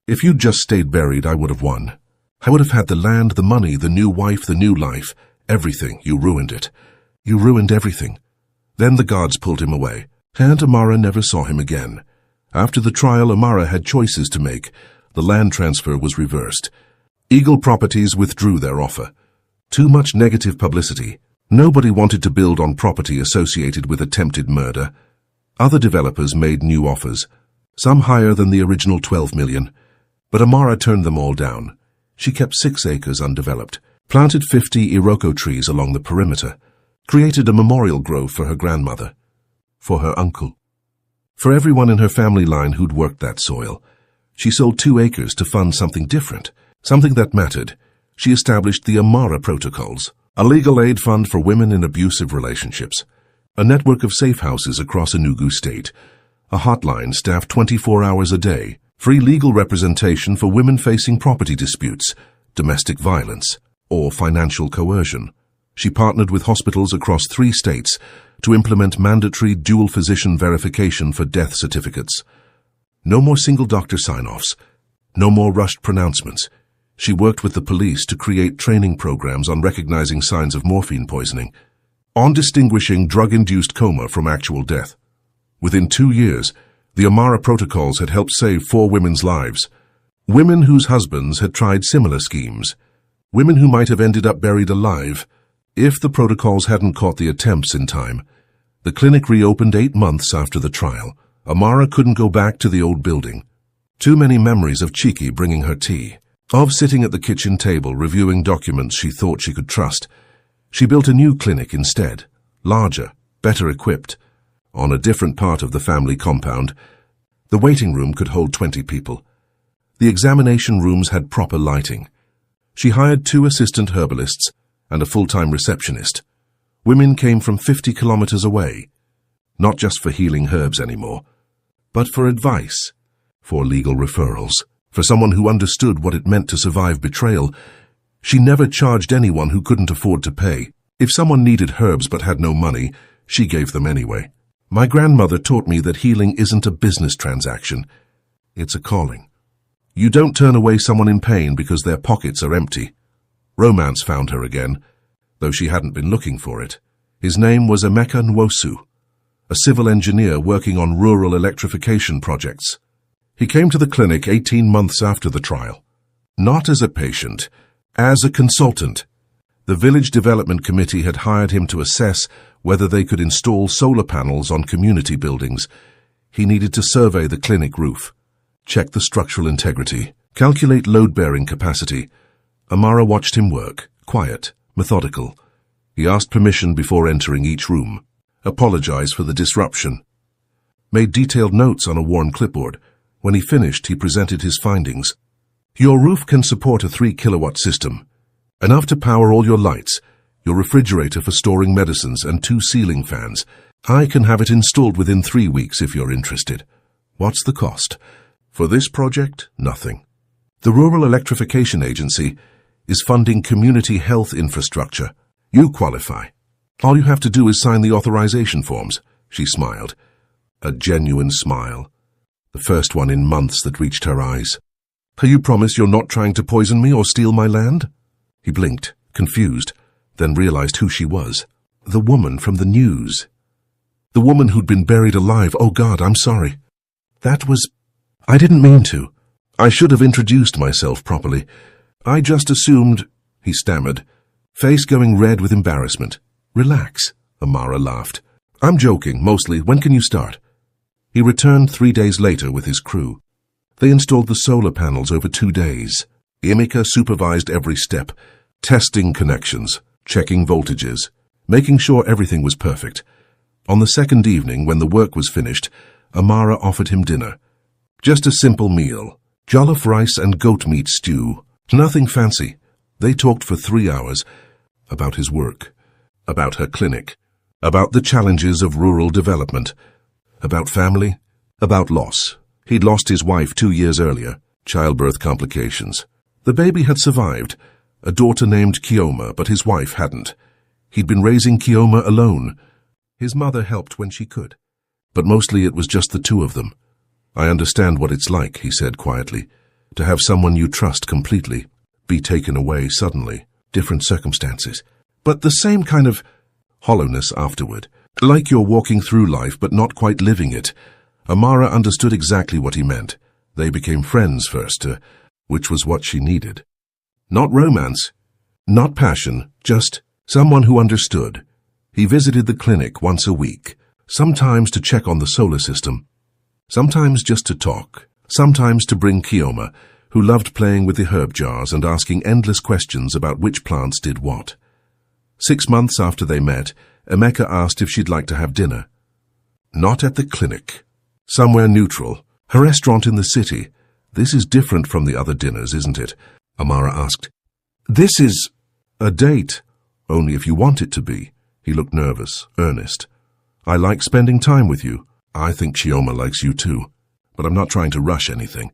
If you'd just stayed buried, I would have won. I would have had the land, the money, the new wife, the new life, everything. You ruined it. You ruined everything." Then the guards pulled him away, and Amara never saw him again. After the trial, Amara had choices to make. The land transfer was reversed. Eagle Properties withdrew their offer. Too much negative publicity. Nobody wanted to build on property associated with attempted murder. Other developers made new offers, some higher than the original 12 million. But Amara turned them all down. She kept 6 acres undeveloped, planted 50 Iroko trees along the perimeter, created a memorial grove for her grandmother, for her uncle, for everyone in her family line who'd worked that soil. She sold 2 acres to fund something different, something that mattered. She established the Amara Protocols, a legal aid fund for women in abusive relationships, a network of safe houses across Enugu State, a hotline staffed 24 hours a day, free legal representation for women facing property disputes, domestic violence, or financial coercion. She partnered with hospitals across 3 states to implement mandatory dual physician verification for death certificates. No more single doctor sign-offs. No more rushed pronouncements. She worked with the police to create training programs on recognizing signs of morphine poisoning, on distinguishing drug-induced coma from actual death. Within 2 years, the Amara Protocols had helped save 4 women's lives. Women whose husbands had tried similar schemes. Women who might have ended up buried alive if the protocols hadn't caught the attempts in time. The clinic reopened 8 months after the trial. Amara couldn't go back to the old building. Too many memories of Cheeky bringing her tea, of sitting at the kitchen table reviewing documents she thought she could trust. She built a new clinic instead, larger, better equipped, on a different part of the family compound. The waiting room could hold 20 people. The examination rooms had proper lighting. She hired 2 assistant herbalists and a full-time receptionist. Women came from 50 kilometers away, not just for healing herbs anymore, but for advice, for legal referrals, for someone who understood what it meant to survive betrayal. She never charged anyone who couldn't afford to pay. If someone needed herbs but had no money, she gave them anyway. My grandmother taught me that healing isn't a business transaction. It's a calling. You don't turn away someone in pain because their pockets are empty. Romance found her again, though she hadn't been looking for it. His name was Emeka Nwosu, a civil engineer working on rural electrification projects. He came to the clinic 18 months after the trial. Not as a patient, as a consultant. The Village Development Committee had hired him to assess whether they could install solar panels on community buildings. He needed to survey the clinic roof, check the structural integrity, calculate load-bearing capacity. Amara watched him work, quiet, methodical. He asked permission before entering each room, apologized for the disruption, made detailed notes on a worn clipboard. When he finished, he presented his findings. Your roof can support a 3-kilowatt system, enough to power all your lights, your refrigerator for storing medicines, and 2 ceiling fans. I can have it installed within 3 weeks if you're interested. What's the cost? For this project, nothing. The Rural Electrification Agency is funding community health infrastructure. You qualify. All you have to do is sign the authorization forms. She smiled. A genuine smile. The first one in months that reached her eyes. You promise you're not trying to poison me or steal my land? He blinked, confused, then realized who she was. The woman from the news. The woman who'd been buried alive. Oh God, I'm sorry. I didn't mean to. I should have introduced myself properly. I just assumed, he stammered, face going red with embarrassment. Relax, Amara laughed. I'm joking, mostly. When can you start? He returned 3 days later with his crew. They installed the solar panels over 2 days. Emeka supervised every step, testing connections, checking voltages, making sure everything was perfect. On the second evening, when the work was finished, Amara offered him dinner. Just a simple meal, jollof rice and goat meat stew. Nothing fancy. They talked for 3 hours about his work, about her clinic, about the challenges of rural development, about family, about loss. He'd lost his wife 2 years earlier, childbirth complications. The baby had survived, a daughter named Kioma, but his wife hadn't. He'd been raising Kioma alone. His mother helped when she could, but mostly it was just the 2 of them. I understand what it's like, he said quietly, to have someone you trust completely be taken away suddenly, different circumstances, but the same kind of hollowness afterward, like you're walking through life but not quite living it. Amara understood exactly what he meant. They became friends first, which was what she needed. Not romance, not passion, just someone who understood. He visited the clinic once a week, sometimes to check on the solar system, sometimes just to talk, sometimes to bring Kioma, who loved playing with the herb jars and asking endless questions about which plants did what. 6 months after they met, Emeka asked if she'd like to have dinner. Not at the clinic. Somewhere neutral. A restaurant in the city. This is different from the other dinners, isn't it? Amara asked. This is a date. Only if you want it to be. He looked nervous, earnest. I like spending time with you. I think Chioma likes you too. But I'm not trying to rush anything.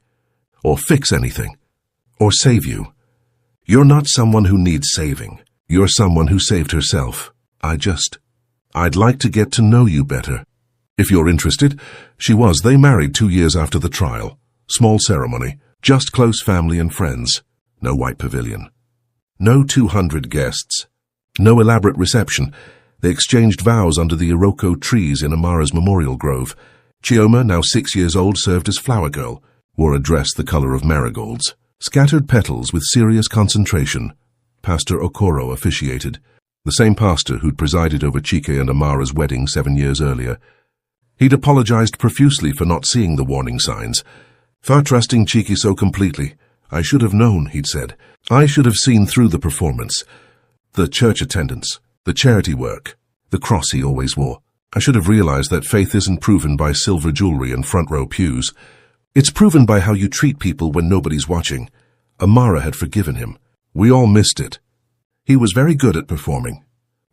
Or fix anything. Or save you. You're not someone who needs saving. You're someone who saved herself. I'd like to get to know you better. If you're interested. She was. They married 2 years after the trial. Small ceremony. Just close family and friends. No white pavilion. No 200 guests. No elaborate reception. They exchanged vows under the Iroko trees in Amara's memorial grove. Chioma, now 6 years old, served as flower girl. Wore a dress the color of marigolds. Scattered petals with serious concentration. Pastor Okoro officiated. The same pastor who'd presided over Chike and Amara's wedding 7 years earlier. He'd apologized profusely for not seeing the warning signs. For trusting Chike so completely. I should have known, he'd said. I should have seen through the performance. The church attendance. The charity work. The cross he always wore. I should have realized that faith isn't proven by silver jewelry and front-row pews. It's proven by how you treat people when nobody's watching. Amara had forgiven him. We all missed it. He was very good at performing.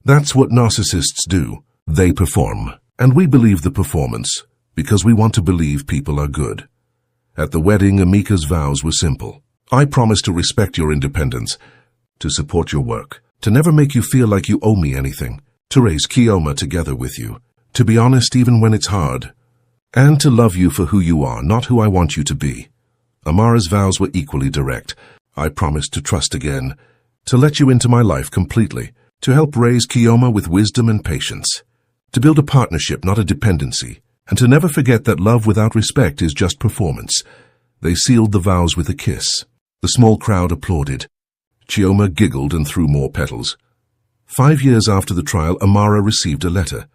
That's what narcissists do. They perform. And we believe the performance, because we want to believe people are good. At the wedding, Emeka's vows were simple. I promise to respect your independence, to support your work, to never make you feel like you owe me anything, to raise Kioma together with you, to be honest even when it's hard, and to love you for who you are, not who I want you to be. Amara's vows were equally direct. I promised to trust again, to let you into my life completely, to help raise Kioma with wisdom and patience, to build a partnership, not a dependency, and to never forget that love without respect is just performance. They sealed the vows with a kiss. The small crowd applauded. Kioma giggled and threw more petals. 5 years after the trial, Amara received a letter.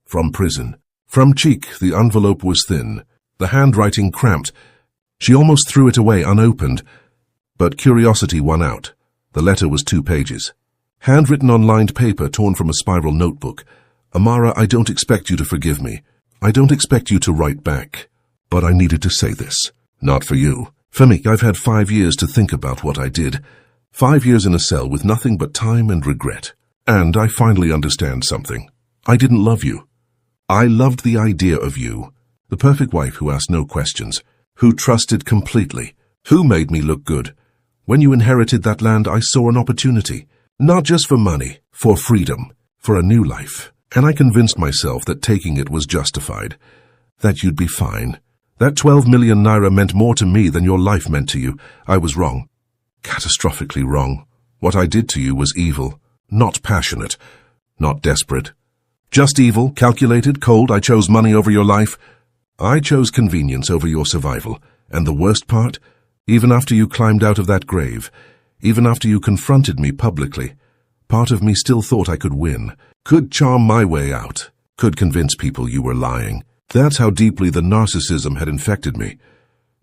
From prison. From Cheek, the envelope was thin, the handwriting cramped. She almost threw it away unopened, but curiosity won out. The letter was 2 pages. Handwritten on lined paper torn from a spiral notebook. Amara, I don't expect you to forgive me. I don't expect you to write back. But I needed to say this. Not for you. For me, I've had 5 years to think about what I did. 5 years in a cell with nothing but time and regret. And I finally understand something. I didn't love you. I loved the idea of you. The perfect wife who asked no questions. Who trusted completely. Who made me look good. When you inherited that land, I saw an opportunity. Not just for money, for freedom, for a new life. And I convinced myself that taking it was justified. That you'd be fine. That 12 million naira meant more to me than your life meant to you. I was wrong. Catastrophically wrong. What I did to you was evil. Not passionate. Not desperate. Just evil, calculated, cold. I chose money over your life. I chose convenience over your survival. And the worst part? Even after you climbed out of that grave, even after you confronted me publicly, part of me still thought I could win, could charm my way out, could convince people you were lying. That's how deeply the narcissism had infected me.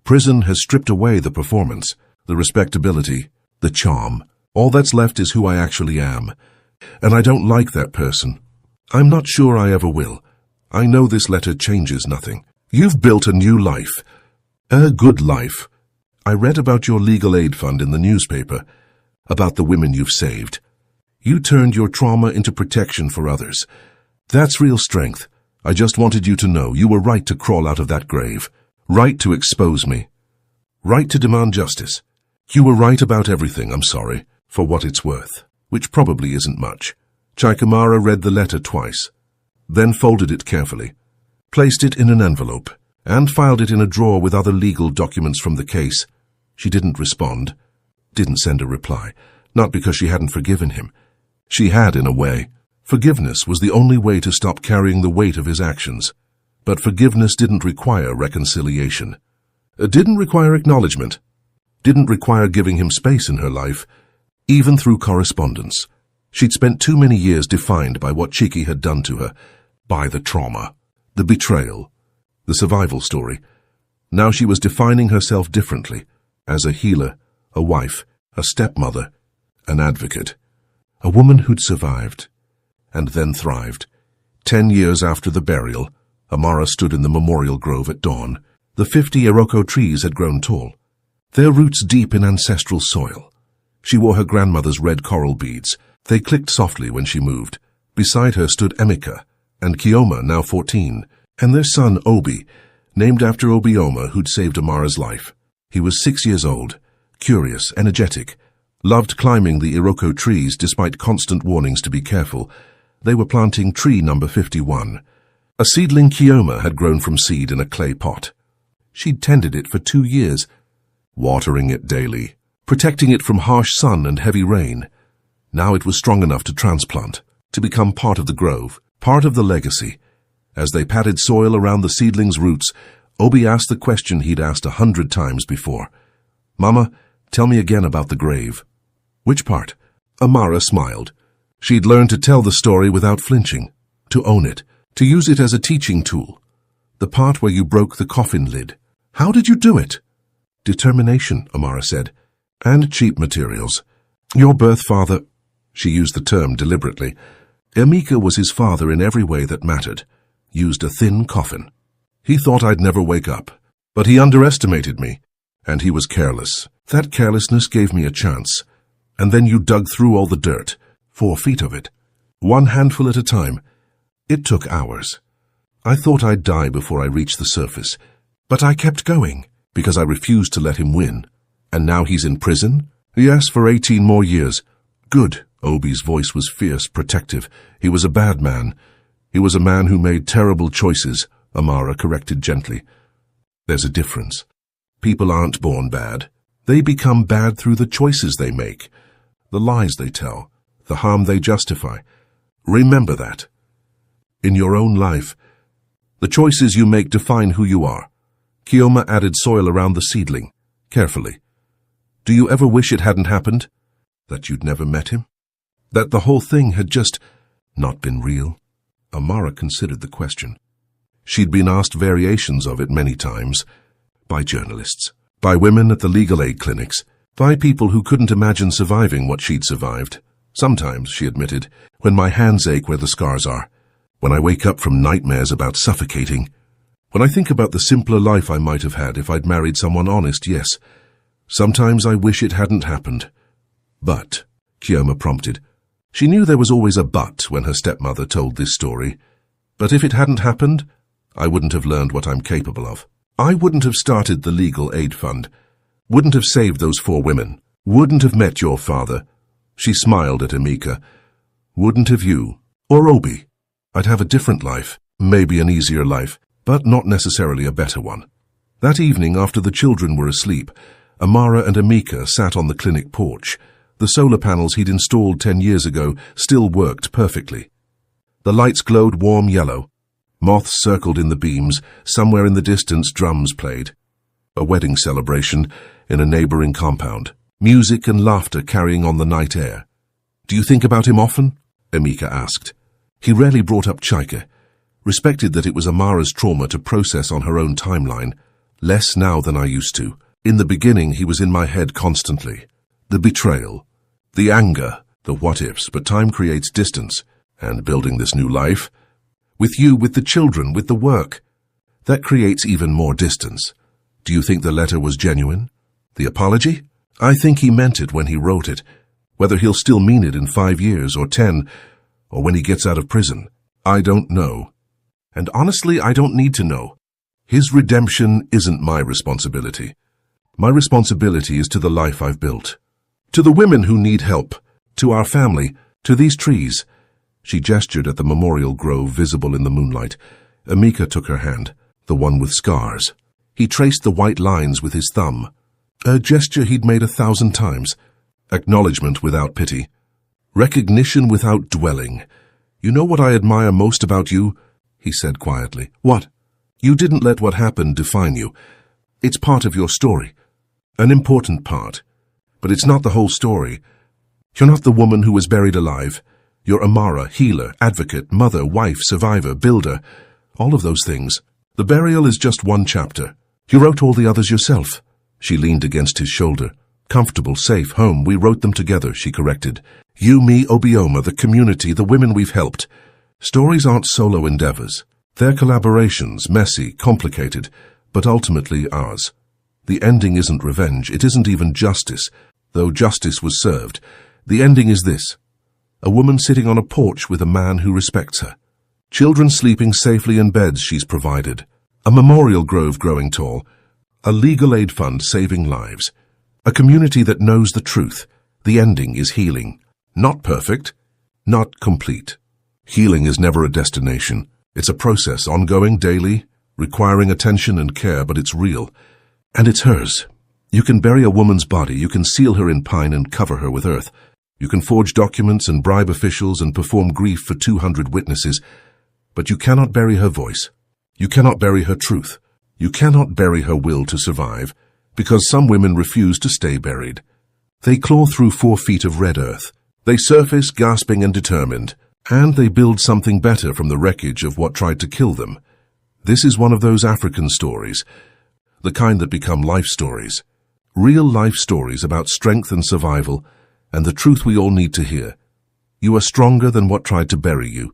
Prison has stripped away the performance, the respectability, the charm. All that's left is who I actually am. And I don't like that person. I'm not sure I ever will. I know this letter changes nothing. You've built a new life. A good life. I read about your legal aid fund in the newspaper, about the women you've saved. You turned your trauma into protection for others. That's real strength. I just wanted you to know you were right to crawl out of that grave, right to expose me, right to demand justice. You were right about everything, I'm sorry, for what it's worth, which probably isn't much. Chaikamara read the letter twice, then folded it carefully, placed it in an envelope, and filed it in a drawer with other legal documents from the case. She didn't respond, didn't send a reply, not because she hadn't forgiven him. She had, in a way. Forgiveness was the only way to stop carrying the weight of his actions. But forgiveness didn't require reconciliation. It didn't require acknowledgement. Didn't require giving him space in her life, even through correspondence. She'd spent too many years defined by what Chiki had done to her, by the trauma, the betrayal, the survival story. Now she was defining herself differently, as a healer, a wife, a stepmother, an advocate, a woman who'd survived, and then thrived. 10 years after the burial, Amara stood in the memorial grove at dawn. The 50 Iroko trees had grown tall, their roots deep in ancestral soil. She wore her grandmother's red coral beads. They clicked softly when she moved. Beside her stood Emeka and Kioma, now 14, and their son Obi, named after Obioma, who'd saved Amara's life. He was 6 years old, curious, energetic, loved climbing the Iroko trees despite constant warnings to be careful. They were planting tree number 51. A seedling Kioma had grown from seed in a clay pot. She'd tended it for 2 years, watering it daily, protecting it from harsh sun and heavy rain. Now it was strong enough to transplant, to become part of the grove, part of the legacy. As they patted soil around the seedling's roots, Obi asked the question he'd asked 100 times before. "Mama, tell me again about the grave." "Which part?" Amara smiled. She'd learned to tell the story without flinching, to own it, to use it as a teaching tool. "The part where you broke the coffin lid. How did you do it?" "Determination," Amara said, "and cheap materials. Your birth father," she used the term deliberately, Emeka was his father in every way that mattered, used a thin coffin. He thought I'd never wake up, but he underestimated me, and he was careless. That carelessness gave me a chance. And then you dug through all the dirt, 4 feet of it, one handful at a time. It took hours. I thought I'd die before I reached the surface, but I kept going, because I refused to let him win. And now he's in prison? Yes, for 18 more years. Good. Obi's voice was fierce, protective. He was a bad man. He was a man who made terrible choices, Amara corrected gently. There's a difference. People aren't born bad. They become bad through the choices they make, the lies they tell, the harm they justify. Remember that. In your own life, the choices you make define who you are. Kioma added soil around the seedling, carefully. Do you ever wish it hadn't happened? That you'd never met him? That the whole thing had just not been real? Amara considered the question. She'd been asked variations of it many times, by journalists, by women at the legal aid clinics, by people who couldn't imagine surviving what she'd survived. Sometimes, she admitted, when my hands ache where the scars are, when I wake up from nightmares about suffocating, when I think about the simpler life I might have had if I'd married someone honest, yes. Sometimes I wish it hadn't happened. But, Kioma prompted. She knew there was always a but when her stepmother told this story. But if it hadn't happened, I wouldn't have learned what I'm capable of. I wouldn't have started the legal aid fund, wouldn't have saved those 4 women, wouldn't have met your father. She smiled at Emeka. Wouldn't have you, or Obi. I'd have a different life, maybe an easier life, but not necessarily a better one. That evening, after the children were asleep, Amara and Emeka sat on the clinic porch. The solar panels he'd installed 10 years ago still worked perfectly. The lights glowed warm yellow. Moths circled in the beams. Somewhere in the distance, drums played. A wedding celebration in a neighboring compound. Music and laughter carrying on the night air. Do you think about him often? Emeka asked. He rarely brought up Chaika. Respected that it was Amara's trauma to process on her own timeline. Less now than I used to. In the beginning, he was in my head constantly. The betrayal. The anger. The what-ifs. But time creates distance. And building this new life, with you, with the children, with the work, that creates even more distance. Do you think the letter was genuine? The apology? I think he meant it when he wrote it. Whether he'll still mean it in 5 years or 10, or when he gets out of prison, I don't know. And honestly, I don't need to know. His redemption isn't my responsibility. My responsibility is to the life I've built. To the women who need help. To our family. To these trees. She gestured at the memorial grove visible in the moonlight. Emeka took her hand, the one with scars. He traced the white lines with his thumb. A gesture he'd made 1,000 times. Acknowledgement without pity. Recognition without dwelling. You know what I admire most about you? He said quietly. What? You didn't let what happened define you. It's part of your story. An important part. But it's not the whole story. You're not the woman who was buried alive. You're Amara, healer, advocate, mother, wife, survivor, builder. All of those things. The burial is just one chapter. You wrote all the others yourself. She leaned against his shoulder. Comfortable, safe, home. We wrote them together, she corrected. You, me, Obioma, the community, the women we've helped. Stories aren't solo endeavors. They're collaborations, messy, complicated, but ultimately ours. The ending isn't revenge. It isn't even justice, though justice was served. The ending is this. A woman sitting on a porch with a man who respects her. Children sleeping safely in beds she's provided. A memorial grove growing tall. A legal aid fund saving lives. A community that knows the truth. The ending is healing. Not perfect. Not complete. Healing is never a destination. It's a process, ongoing, daily, requiring attention and care, but it's real. And it's hers. You can bury a woman's body. You can seal her in pine and cover her with earth. You can forge documents and bribe officials and perform grief for 200 witnesses, but you cannot bury her voice. You cannot bury her truth. You cannot bury her will to survive, because some women refuse to stay buried. They claw through 4 feet of red earth. They surface, gasping and determined, and they build something better from the wreckage of what tried to kill them. This is one of those African stories, the kind that become life stories. Real life stories about strength and survival, and the truth we all need to hear. You are stronger than what tried to bury you.